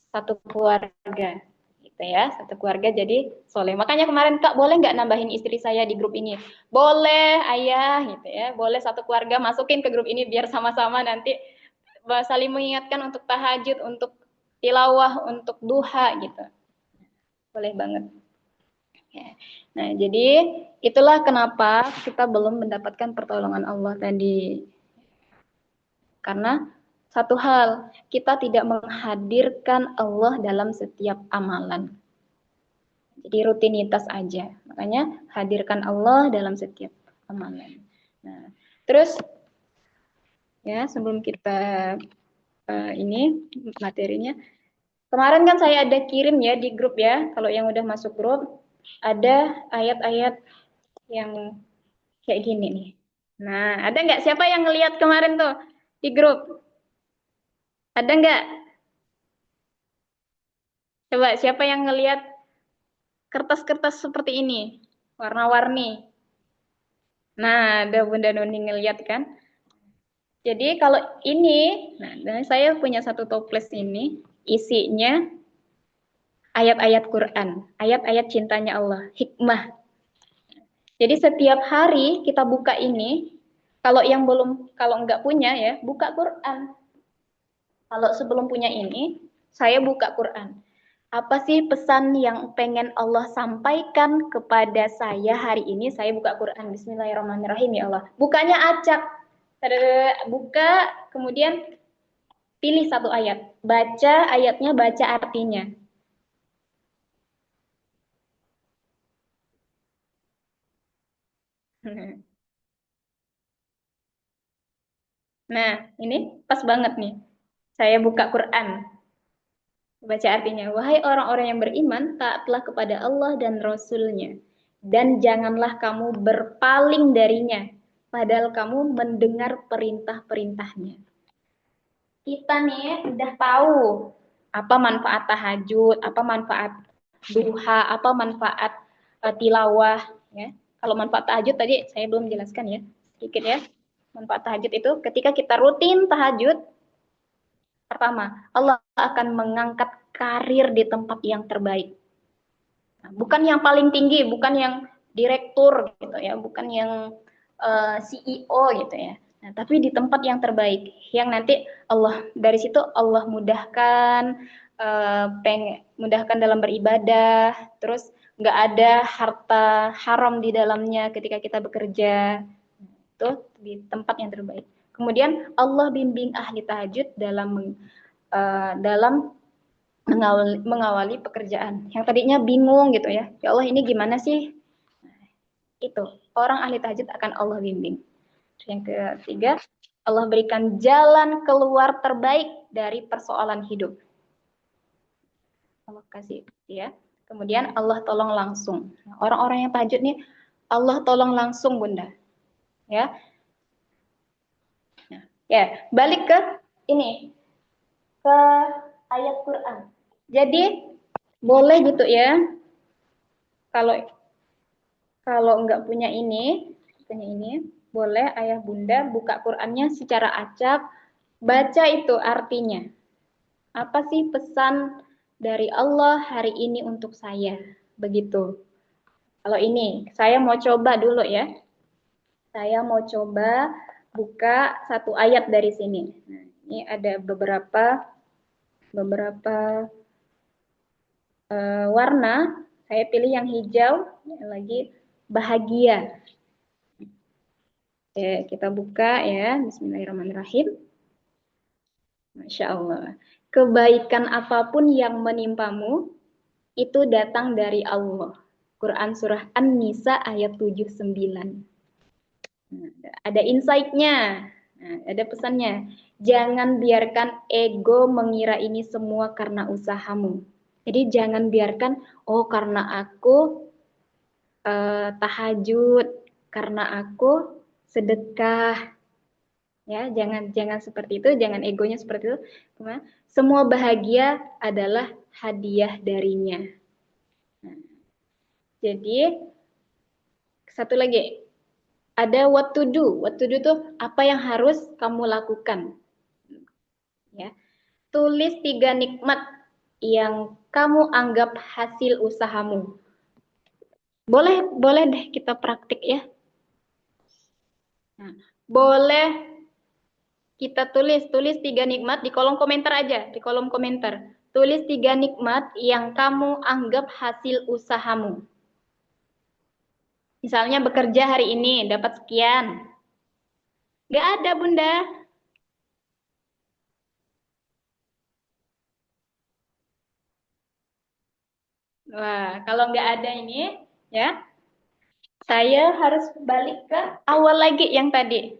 Satu keluarga gitu ya, satu keluarga jadi soleh. Makanya kemarin Kak, boleh nggak nambahin istri saya di grup ini? Boleh ayah gitu ya, boleh satu keluarga masukin ke grup ini biar sama-sama nanti saling mengingatkan untuk tahajud, untuk tilawah, untuk duha gitu. Boleh banget ya. Nah, jadi itulah kenapa kita belum mendapatkan pertolongan Allah tadi. Karena satu hal, kita tidak menghadirkan Allah dalam setiap amalan. Jadi rutinitas aja. Makanya hadirkan Allah dalam setiap amalan. Nah, terus ya sebelum kita ini materinya, kemarin kan saya ada kirim ya di grup ya. Kalau yang udah masuk grup ada ayat-ayat yang kayak gini nih. Nah, ada nggak siapa yang ngelihat kemarin tuh di grup? Ada nggak? Coba siapa yang ngelihat kertas-kertas seperti ini? Warna-warni. Nah, ada Bunda Nuni ngelihat kan? Jadi kalau ini, nah saya punya satu toples ini, isinya ayat-ayat Quran, ayat-ayat cintanya Allah, hikmah. Jadi setiap hari kita buka ini, kalau nggak punya ya, buka Quran. Kalau sebelum punya ini, saya buka Quran. Apa sih pesan yang pengen Allah sampaikan kepada saya hari ini? Saya buka Quran. Bismillahirrahmanirrahim ya Allah. Bukanya acak. Buka, kemudian pilih satu ayat. Baca ayatnya, baca artinya. Nah, ini pas banget nih. Saya buka Quran. Baca artinya, wahai orang-orang yang beriman, taatlah kepada Allah dan Rasul-Nya. Dan janganlah kamu berpaling darinya, padahal kamu mendengar perintah-perintahnya. Kita nih udah tahu apa manfaat tahajud, apa manfaat duha, apa manfaat tilawah. Ya. Kalau manfaat tahajud tadi saya belum jelaskan ya, sedikit ya. Manfaat tahajud itu ketika kita rutin tahajud, pertama, Allah akan mengangkat karir di tempat yang terbaik. Nah, bukan yang paling tinggi, bukan yang direktur gitu ya, bukan yang CEO gitu ya. Nah, tapi di tempat yang terbaik, yang nanti Allah dari situ Allah mudahkan, mudahkan dalam beribadah, terus nggak ada harta haram di dalamnya ketika kita bekerja, itu di tempat yang terbaik. Kemudian Allah bimbing ahli tahajud dalam mengawali pekerjaan. Yang tadinya bingung gitu ya. Ya Allah ini gimana sih? Itu orang ahli tahajud akan Allah bimbing. Yang ketiga, Allah berikan jalan keluar terbaik dari persoalan hidup. Allah kasih ya. Kemudian Allah tolong langsung. Orang-orang yang tahajud nih Allah tolong langsung Bunda. Ya. Nah, ya, balik ke ini ke ayat Quran. Jadi boleh gitu ya. Kalau kalau nggak punya ini, boleh ayah bunda buka Qurannya secara acak, baca itu artinya. Apa sih pesan dari Allah hari ini untuk saya? Begitu. Kalau ini, saya mau coba dulu ya. Saya mau coba buka satu ayat dari sini. Nah, ini ada beberapa warna. Saya pilih yang hijau, lagi bahagia. Oke, kita buka ya. Bismillahirrahmanirrahim. Masya Allah. Kebaikan apapun yang menimpamu, itu datang dari Allah. Quran Surah An-Nisa ayat 79. Nah, ada insight-nya. Nah, ada pesannya. Jangan biarkan ego mengira ini semua karena usahamu. Jadi jangan biarkan, oh karena aku tahajud, karena aku sedekah, ya jangan seperti itu, jangan egonya seperti itu. Semua bahagia adalah hadiah darinya. Nah, jadi satu lagi ada what to do itu apa yang harus kamu lakukan, ya. Tulis 3 nikmat yang kamu anggap hasil usahamu. Boleh deh kita praktik ya. Nah, boleh kita tulis 3 nikmat di kolom komentar aja, di kolom komentar. Tulis 3 nikmat yang kamu anggap hasil usahamu. Misalnya bekerja hari ini dapat sekian. Gak ada Bunda. Wah, kalau nggak ada ini, ya, saya harus balik ke awal lagi yang tadi.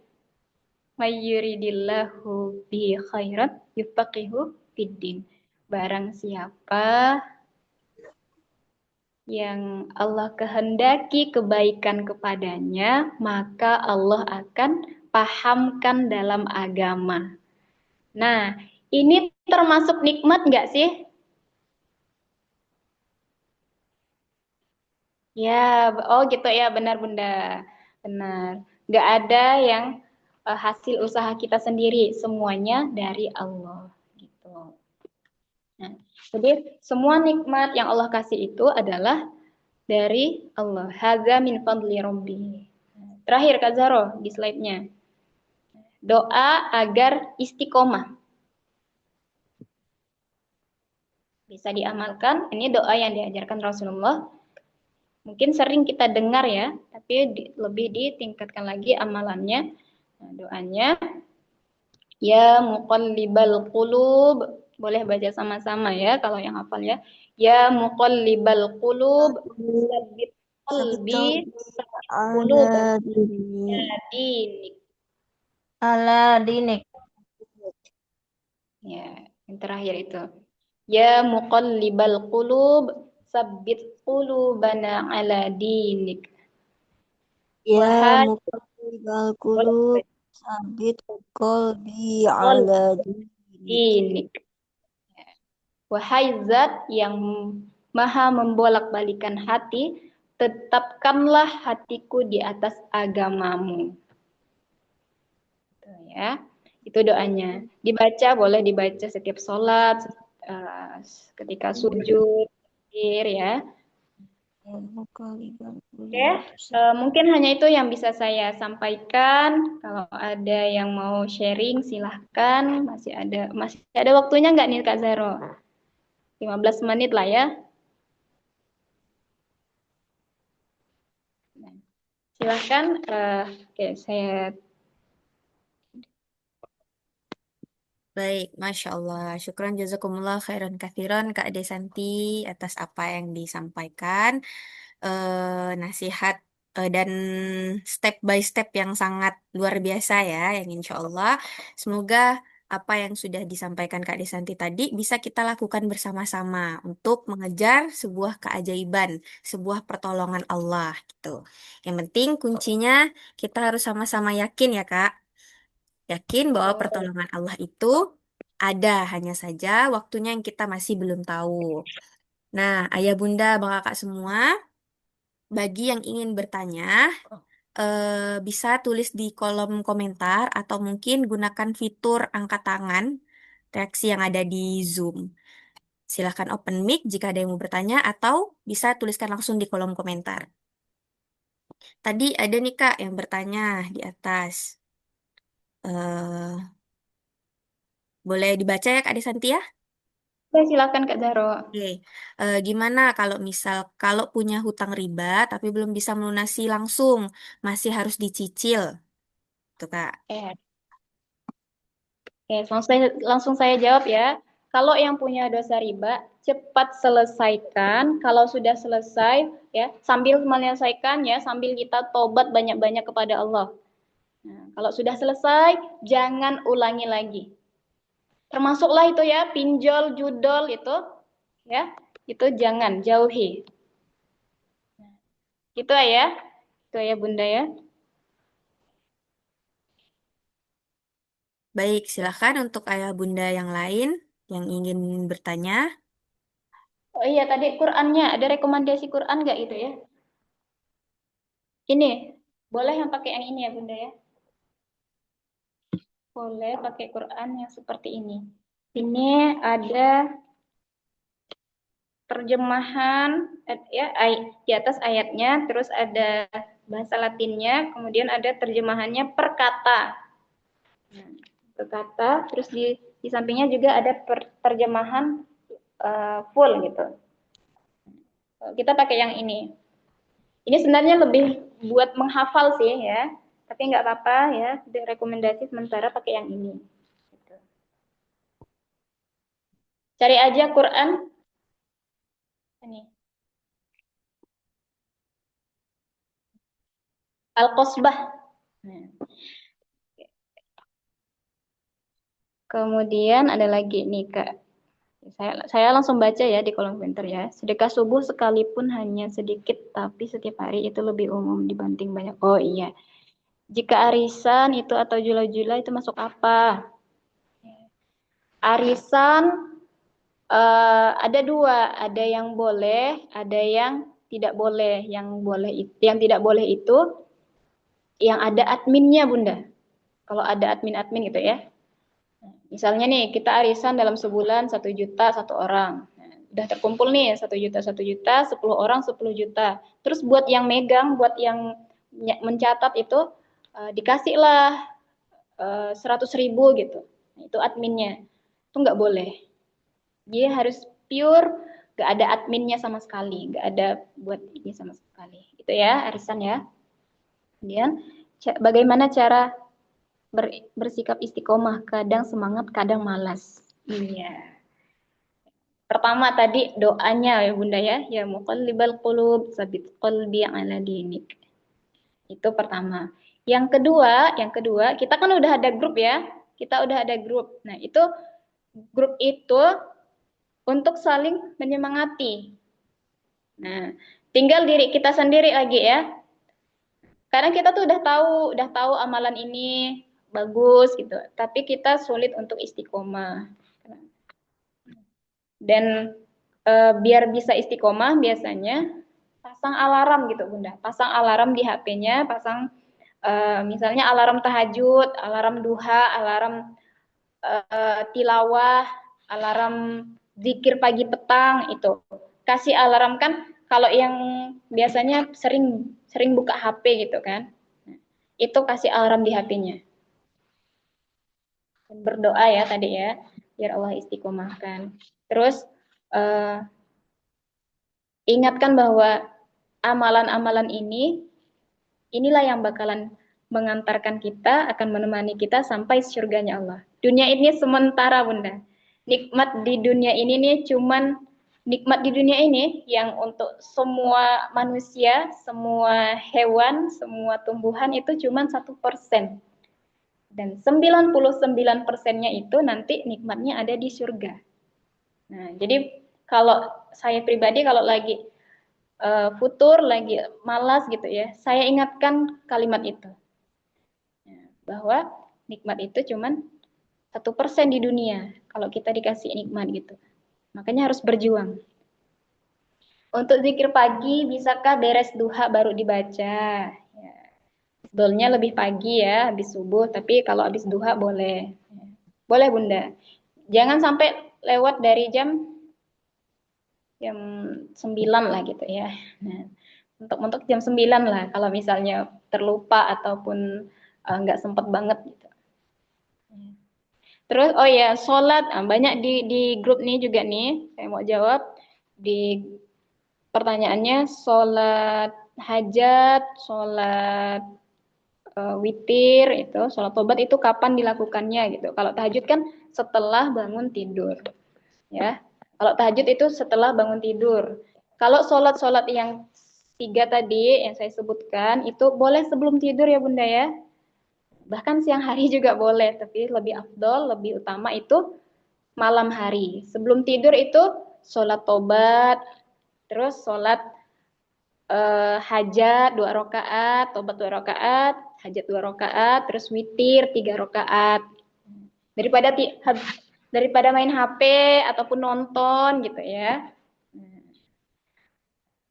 Mayyuridillahu bi khairat yufaqihu fiddin. Barang siapa yang Allah kehendaki kebaikan kepadanya, maka Allah akan pahamkan dalam agama. Nah, Ini termasuk nikmat nggak sih? Ya, oh gitu ya, benar Bunda. Benar. Nggak ada yang hasil usaha kita sendiri, semuanya dari Allah. Gitu. Nah, jadi semua nikmat yang Allah kasih itu adalah dari Allah. Hadza min fadli Rabbi. Terakhir Kak Zaro di slide-nya. Doa agar istiqomah. Bisa diamalkan. Ini doa yang diajarkan Rasulullah. Mungkin sering kita dengar ya, tapi lebih ditingkatkan lagi amalannya. Nah, doanya, ya muqallibal qulub. Boleh baca sama-sama ya, kalau yang hafal ya. Ya muqallibal qulub, sabbit Sakit qalbi, qalbi sabbit ala qulub, dini dinik. ala dinik. Ya, yang terakhir itu. Ya muqallibal qulub, sabbit qulubana ala dinik. Ya Wahai muqallibal qulub sabit qalbi ala dinik. dinik. Wahai zat yang maha membolak-balikan hati, tetapkanlah hatiku di atas agamamu. Tuh ya, itu doanya. Dibaca, boleh dibaca setiap sholat, ketika sujud, ya. Ya muqallibal Oke, qulub mungkin hanya itu yang bisa saya sampaikan. Kalau ada yang mau sharing, silahkan. Masih ada waktunya nggak nih Kak Zaro? 15 menit lah ya. Nah, silahkan. Oke, saya Baik, Masya Allah. Syukran jazakumullah khairan kathiran Kak Desanti atas apa yang disampaikan. Nasihat dan step by step yang sangat luar biasa ya, yang insya Allah semoga apa yang sudah disampaikan Kak Desanti tadi bisa kita lakukan bersama-sama untuk mengejar sebuah keajaiban, sebuah pertolongan Allah gitu. Yang penting kuncinya kita harus sama-sama yakin ya Kak, yakin bahwa pertolongan Allah itu ada, hanya saja waktunya yang kita masih belum tahu. Nah, ayah bunda, bang kakak semua, bagi yang ingin bertanya, bisa tulis di kolom komentar atau mungkin gunakan fitur angkat tangan reaksi yang ada di Zoom. Silahkan open mic jika ada yang mau bertanya atau bisa tuliskan langsung di kolom komentar. Tadi ada nih Kak yang bertanya di atas. eh Boleh dibaca ya Kak Desanti ya? silakan Kak Zaro. Oke, gimana kalau misal kalau punya hutang riba tapi belum bisa melunasi langsung, masih harus dicicil, tuh Kak. Eh, Oke, langsung saya jawab ya. Kalau yang punya dosa riba, cepat selesaikan. Kalau sudah selesai, ya sambil menyelesaikan ya, sambil kita tobat banyak-banyak kepada Allah. Nah, kalau sudah selesai, jangan ulangi lagi. Termasuklah itu ya, pinjol, judol itu, ya, itu jangan jauhi. Itu ya Bunda ya. Baik, silakan untuk ayah bunda yang lain yang ingin bertanya. Oh iya, tadi Qurannya, ada rekomendasi Quran nggak itu ya? Ini, boleh yang pakai yang ini ya Bunda ya? Boleh pakai Quran yang seperti ini. Ini ada terjemahan ya di atas ayatnya, terus ada bahasa Latinnya, kemudian ada terjemahannya per kata. Nah, per kata, terus di sampingnya juga ada terjemahan full gitu. Kita pakai yang ini. Ini sebenarnya lebih buat menghafal sih ya, tapi nggak apa-apa ya. Rekomendasi sementara pakai yang ini. Gitu. Cari aja Quran ini. Al-Qasbah. Nah, kemudian ada lagi nih Kak. Saya langsung baca ya di kolom komentar ya. Sedekah subuh sekalipun hanya sedikit, tapi setiap hari itu lebih umum dibanding banyak. Oh iya. Jika arisan itu atau jula-jula itu masuk apa? Arisan ada dua, ada yang boleh, ada yang tidak boleh. Yang tidak boleh itu yang ada adminnya, Bunda. Kalau ada admin-admin gitu ya. Misalnya nih, kita arisan dalam sebulan 1 juta satu orang. Nah, udah terkumpul nih 1 juta, 1 juta, 10 orang 10 juta. Terus buat yang megang, buat yang mencatat itu dikasihlah 100.000 gitu. Nah, itu adminnya. Itu nggak boleh. Dia harus pure, nggak ada adminnya sama sekali, nggak ada buat ini sama sekali. Itu ya arisan ya. Kemudian bagaimana cara bersikap istiqomah, kadang semangat, kadang malas. Iya. Pertama tadi doanya ya Bunda ya muqallibal qulub, tsabit qalbi ala dinik. Itu pertama. Yang kedua, kita kan udah ada grup ya. Kita udah ada grup. Nah, itu grup itu untuk saling menyemangati. Nah, tinggal diri kita sendiri lagi ya. Karena kita tuh udah tahu amalan ini bagus gitu, tapi kita sulit untuk istiqomah. Dan biar bisa istiqomah biasanya pasang alarm gitu Bunda. Pasang alarm di HP-nya, pasang misalnya alarm tahajud, alarm duha, alarm tilawah, alarm zikir pagi petang itu. Kasih alarm kan kalau yang biasanya sering buka HP gitu kan. Itu kasih alarm di HP-nya. Berdoa ya tadi ya, biar Allah istiqomahkan. Terus ingatkan bahwa amalan-amalan inilah yang bakalan mengantarkan kita, akan menemani kita sampai surganya Allah. Dunia ini sementara Bunda. Nikmat di dunia ini nih cuman nikmat di dunia ini yang untuk semua manusia, semua hewan, semua tumbuhan itu cuman 1%. Dan 99%-nya itu nanti nikmatnya ada di surga. Nah, jadi kalau saya pribadi kalau lagi futur, lagi malas gitu ya, saya ingatkan kalimat itu. Bahwa nikmat itu cuman 1% di dunia kalau kita dikasih nikmat gitu. Makanya harus berjuang. Untuk zikir pagi, bisakah beres duha baru dibaca? Ya. Sebelumnya lebih pagi ya, habis subuh. Tapi kalau habis duha boleh. Boleh Bunda. Jangan sampai lewat dari jam 9 lah gitu ya. Nah, untuk jam 9 lah kalau misalnya terlupa ataupun nggak sempet banget gitu. Terus oh ya sholat banyak di grup nih juga nih saya mau jawab di pertanyaannya sholat hajat, sholat witir itu, sholat tobat itu kapan dilakukannya gitu. Kalau tahajud kan setelah bangun tidur ya. Kalau tahajud itu setelah bangun tidur. Kalau sholat-sholat yang 3 tadi yang saya sebutkan itu boleh sebelum tidur ya Bunda ya. Bahkan siang hari juga boleh, tapi lebih afdol, lebih utama itu malam hari. Sebelum tidur itu sholat tobat, terus sholat hajat 2 rakaat, tobat 2 rakaat, hajat 2 rakaat, terus witir 3 rakaat. Daripada main HP ataupun nonton gitu ya.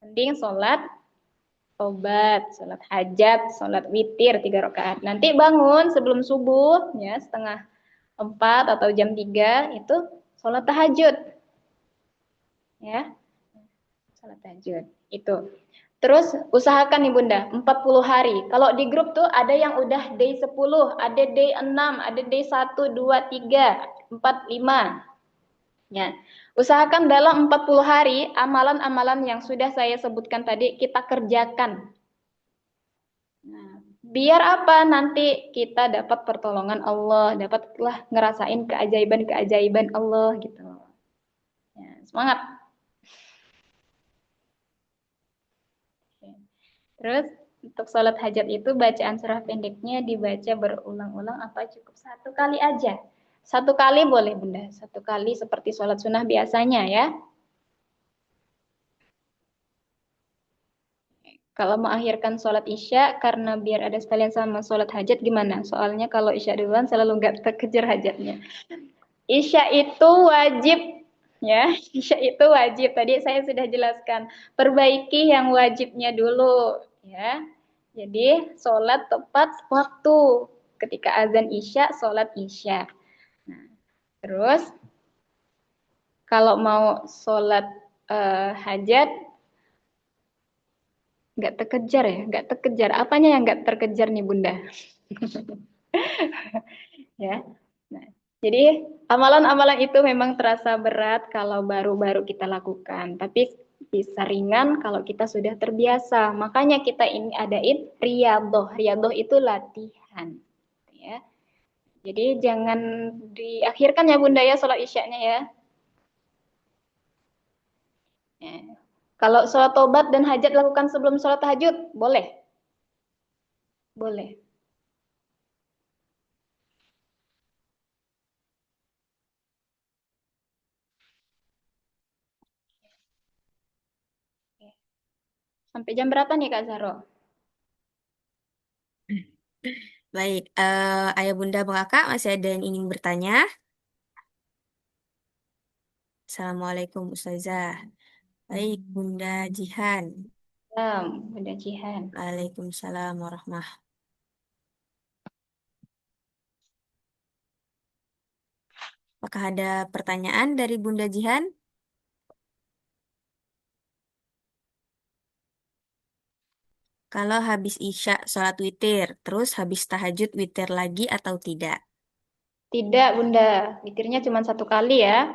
Mending sholat tobat, sholat hajat, sholat witir 3 rakaat. Nanti bangun sebelum subuh ya setengah 4 atau jam 3 itu sholat tahajud. Ya. Sholat tahajud. Itu. Terus usahakan nih Bunda, 40 hari. Kalau di grup tuh ada yang udah day 10, ada day 6, ada day 1, 2, 3, 4, 5. Ya. Usahakan dalam 40 hari amalan-amalan yang sudah saya sebutkan tadi kita kerjakan. Nah, biar apa? Nanti kita dapat pertolongan Allah, dapatlah ngerasain keajaiban-keajaiban Allah gitu. Ya, semangat. Terus untuk sholat hajat itu bacaan surah pendeknya dibaca berulang-ulang apa cukup 1 kali aja? 1 kali boleh Bunda, 1 kali seperti sholat sunnah biasanya ya. Kalau mengakhirkan sholat isya karena biar ada sekalian sama sholat hajat gimana? Soalnya kalau isya duluan selalu nggak terkejar hajatnya. Isya itu wajib ya. Isya itu wajib. Tadi saya sudah jelaskan. Perbaiki yang wajibnya dulu ya. Jadi sholat tepat waktu. Ketika azan Isya, sholat Isya. Nah, terus kalau mau sholat hajat, nggak terkejar ya, nggak terkejar. Apanya yang nggak terkejar nih Bunda? Ya. Nah, jadi amalan-amalan itu memang terasa berat kalau baru-baru kita lakukan, tapi bisa ringan kalau kita sudah terbiasa. Makanya kita ini adain riyadhah. Riyadhah itu latihan. Ya. Jadi jangan diakhirkan ya Bunda ya sholat isyaknya ya. Ya. Kalau sholat tobat dan hajat lakukan sebelum sholat tahajud, boleh. Boleh. Sampai jam berapa nih Kak Zaro? Baik, Ayah Bunda Bang Kakak masih ada yang ingin bertanya? Assalamualaikum Ustazah. Baik, Bunda Jihan. Bunda Jihan. Waalaikumsalam warahmatullahi. Apakah ada pertanyaan dari Bunda Jihan? Kalau habis Isya sholat witir, terus habis tahajud witir lagi atau tidak? Tidak, Bunda. Witirnya cuma satu kali ya.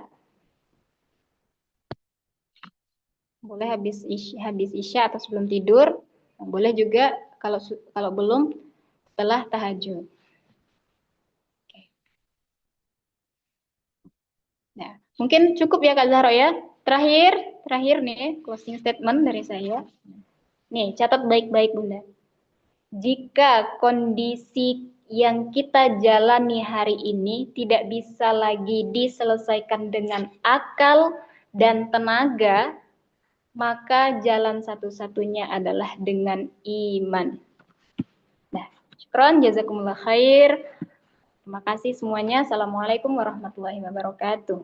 Boleh habis isya atau sebelum tidur. Nah, boleh juga kalau belum setelah tahajud. Oke. Nah, mungkin cukup ya Kak Zahro ya. Terakhir nih closing statement dari saya. Nih, catat baik-baik Bunda. Jika kondisi yang kita jalani hari ini tidak bisa lagi diselesaikan dengan akal dan tenaga, maka jalan satu-satunya adalah dengan iman. Nah, syukron, jazakumullah khair. Terima kasih semuanya. Assalamualaikum warahmatullahi wabarakatuh.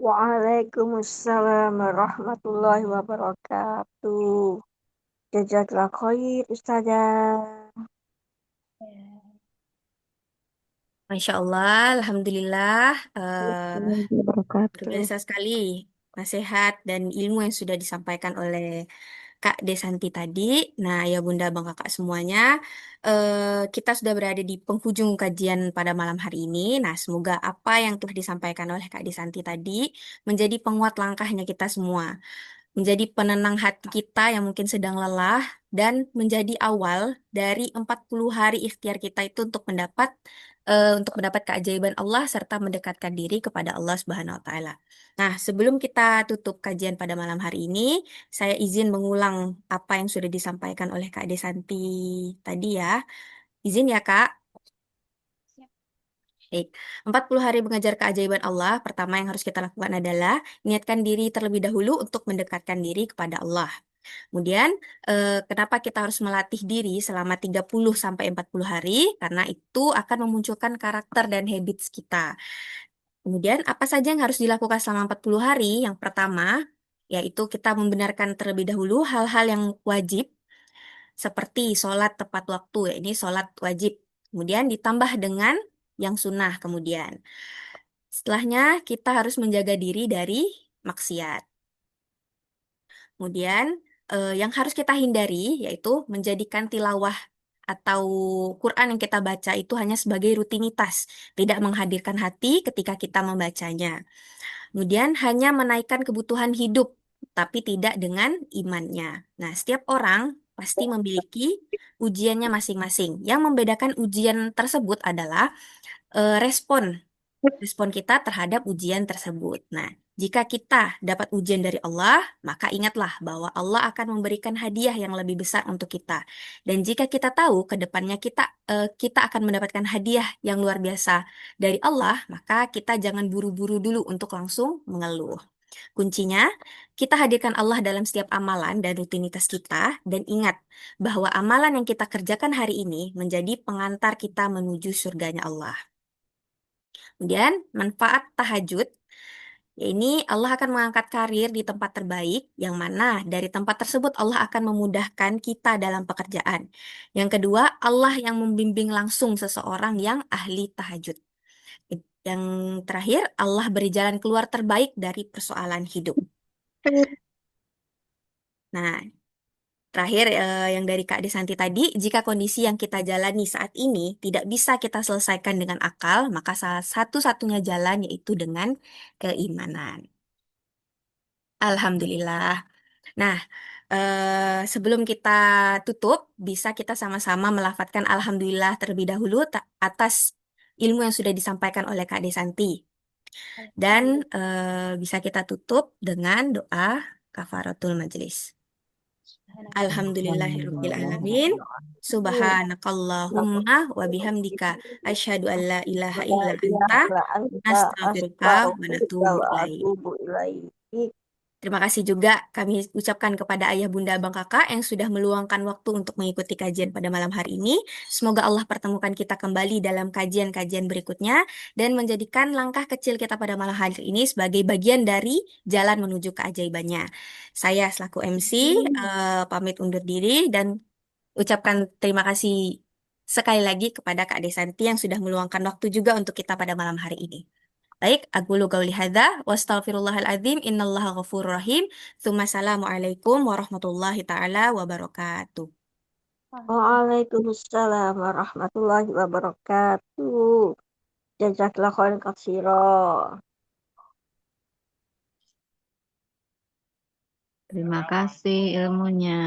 Waalaikumsalam warahmatullahi wabarakatuh. Jazakallah khair, Ustazah. Masya Allah, Alhamdulillah. Luar Wabarakatuh. biasa sekali nasihat dan ilmu yang sudah disampaikan oleh Kak Desanti tadi. Nah, ya Bunda, Bang Kakak semuanya, kita sudah berada di penghujung kajian pada malam hari ini. Nah, semoga apa yang telah disampaikan oleh Kak Desanti tadi menjadi penguat langkahnya kita semua, menjadi penenang hati kita yang mungkin sedang lelah, dan menjadi awal dari 40 hari ikhtiar kita itu untuk mendapat keajaiban Allah serta mendekatkan diri kepada Allah Subhanahu wa taala. Nah, sebelum kita tutup kajian pada malam hari ini, saya izin mengulang apa yang sudah disampaikan oleh Kak Desanti tadi ya. Izin ya, Kak. Baik, 40 hari mengajar keajaiban Allah. Pertama yang harus kita lakukan adalah niatkan diri terlebih dahulu untuk mendekatkan diri kepada Allah. Kemudian, kenapa kita harus melatih diri selama 30 sampai 40 hari? Karena itu akan memunculkan karakter dan habits kita. Kemudian, apa saja yang harus dilakukan selama 40 hari? Yang pertama, yaitu kita membenarkan terlebih dahulu hal-hal yang wajib, seperti sholat tepat waktu, ya ini sholat wajib. Kemudian ditambah dengan yang sunnah kemudian. Setelahnya, kita harus menjaga diri dari maksiat. Kemudian, yang harus kita hindari yaitu menjadikan tilawah atau Quran yang kita baca itu hanya sebagai rutinitas, tidak menghadirkan hati ketika kita membacanya. Kemudian, hanya menaikkan kebutuhan hidup, tapi tidak dengan imannya. Nah, setiap orang pasti memiliki ujiannya masing-masing. Yang membedakan ujian tersebut adalah respon kita terhadap ujian tersebut. Nah, jika kita dapat ujian dari Allah, maka ingatlah bahwa Allah akan memberikan hadiah yang lebih besar untuk kita. Dan jika kita tahu ke depannya kita akan mendapatkan hadiah yang luar biasa dari Allah, maka kita jangan buru-buru dulu untuk langsung mengeluh. Kuncinya, kita hadirkan Allah dalam setiap amalan dan rutinitas kita, dan ingat bahwa amalan yang kita kerjakan hari ini menjadi pengantar kita menuju surganya Allah. Kemudian manfaat tahajud, ya ini Allah akan mengangkat karir di tempat terbaik, yang mana dari tempat tersebut Allah akan memudahkan kita dalam pekerjaan. Yang kedua, Allah yang membimbing langsung seseorang yang ahli tahajud. Yang terakhir, Allah beri jalan keluar terbaik dari persoalan hidup. Nah, terakhir, yang dari Kak Desanti tadi, jika kondisi yang kita jalani saat ini tidak bisa kita selesaikan dengan akal, maka salah satu-satunya jalan yaitu dengan keimanan. Alhamdulillah. Nah, sebelum kita tutup, bisa kita sama-sama melafadzkan Alhamdulillah terlebih dahulu atas ilmu yang sudah disampaikan oleh Kak Desanti. Dan bisa kita tutup dengan doa kafaratul majelis. Alhamdulillahirrabbilalamin. Subhanakallahumma wa bihamdika asyhadu an la ilaha illa anta nastaghfiruka wa natubu ilaik. Terima kasih juga kami ucapkan kepada ayah bunda abang kakak yang sudah meluangkan waktu untuk mengikuti kajian pada malam hari ini. Semoga Allah pertemukan kita kembali dalam kajian-kajian berikutnya dan menjadikan langkah kecil kita pada malam hari ini sebagai bagian dari jalan menuju keajaibannya. Saya selaku MC pamit undur diri dan ucapkan terima kasih sekali lagi kepada Kak Desanti yang sudah meluangkan waktu juga untuk kita pada malam hari ini. Baik, aku lu gauli hadza wa astaghfirullahaladzim innallaha ghafurur rahim. Tsumma assalamualaikum warahmatullahi taala wabarakatuh. Waalaikumsalam warahmatullahi wabarakatuh. Jazakallah khairan katsira. Terima kasih ilmunya.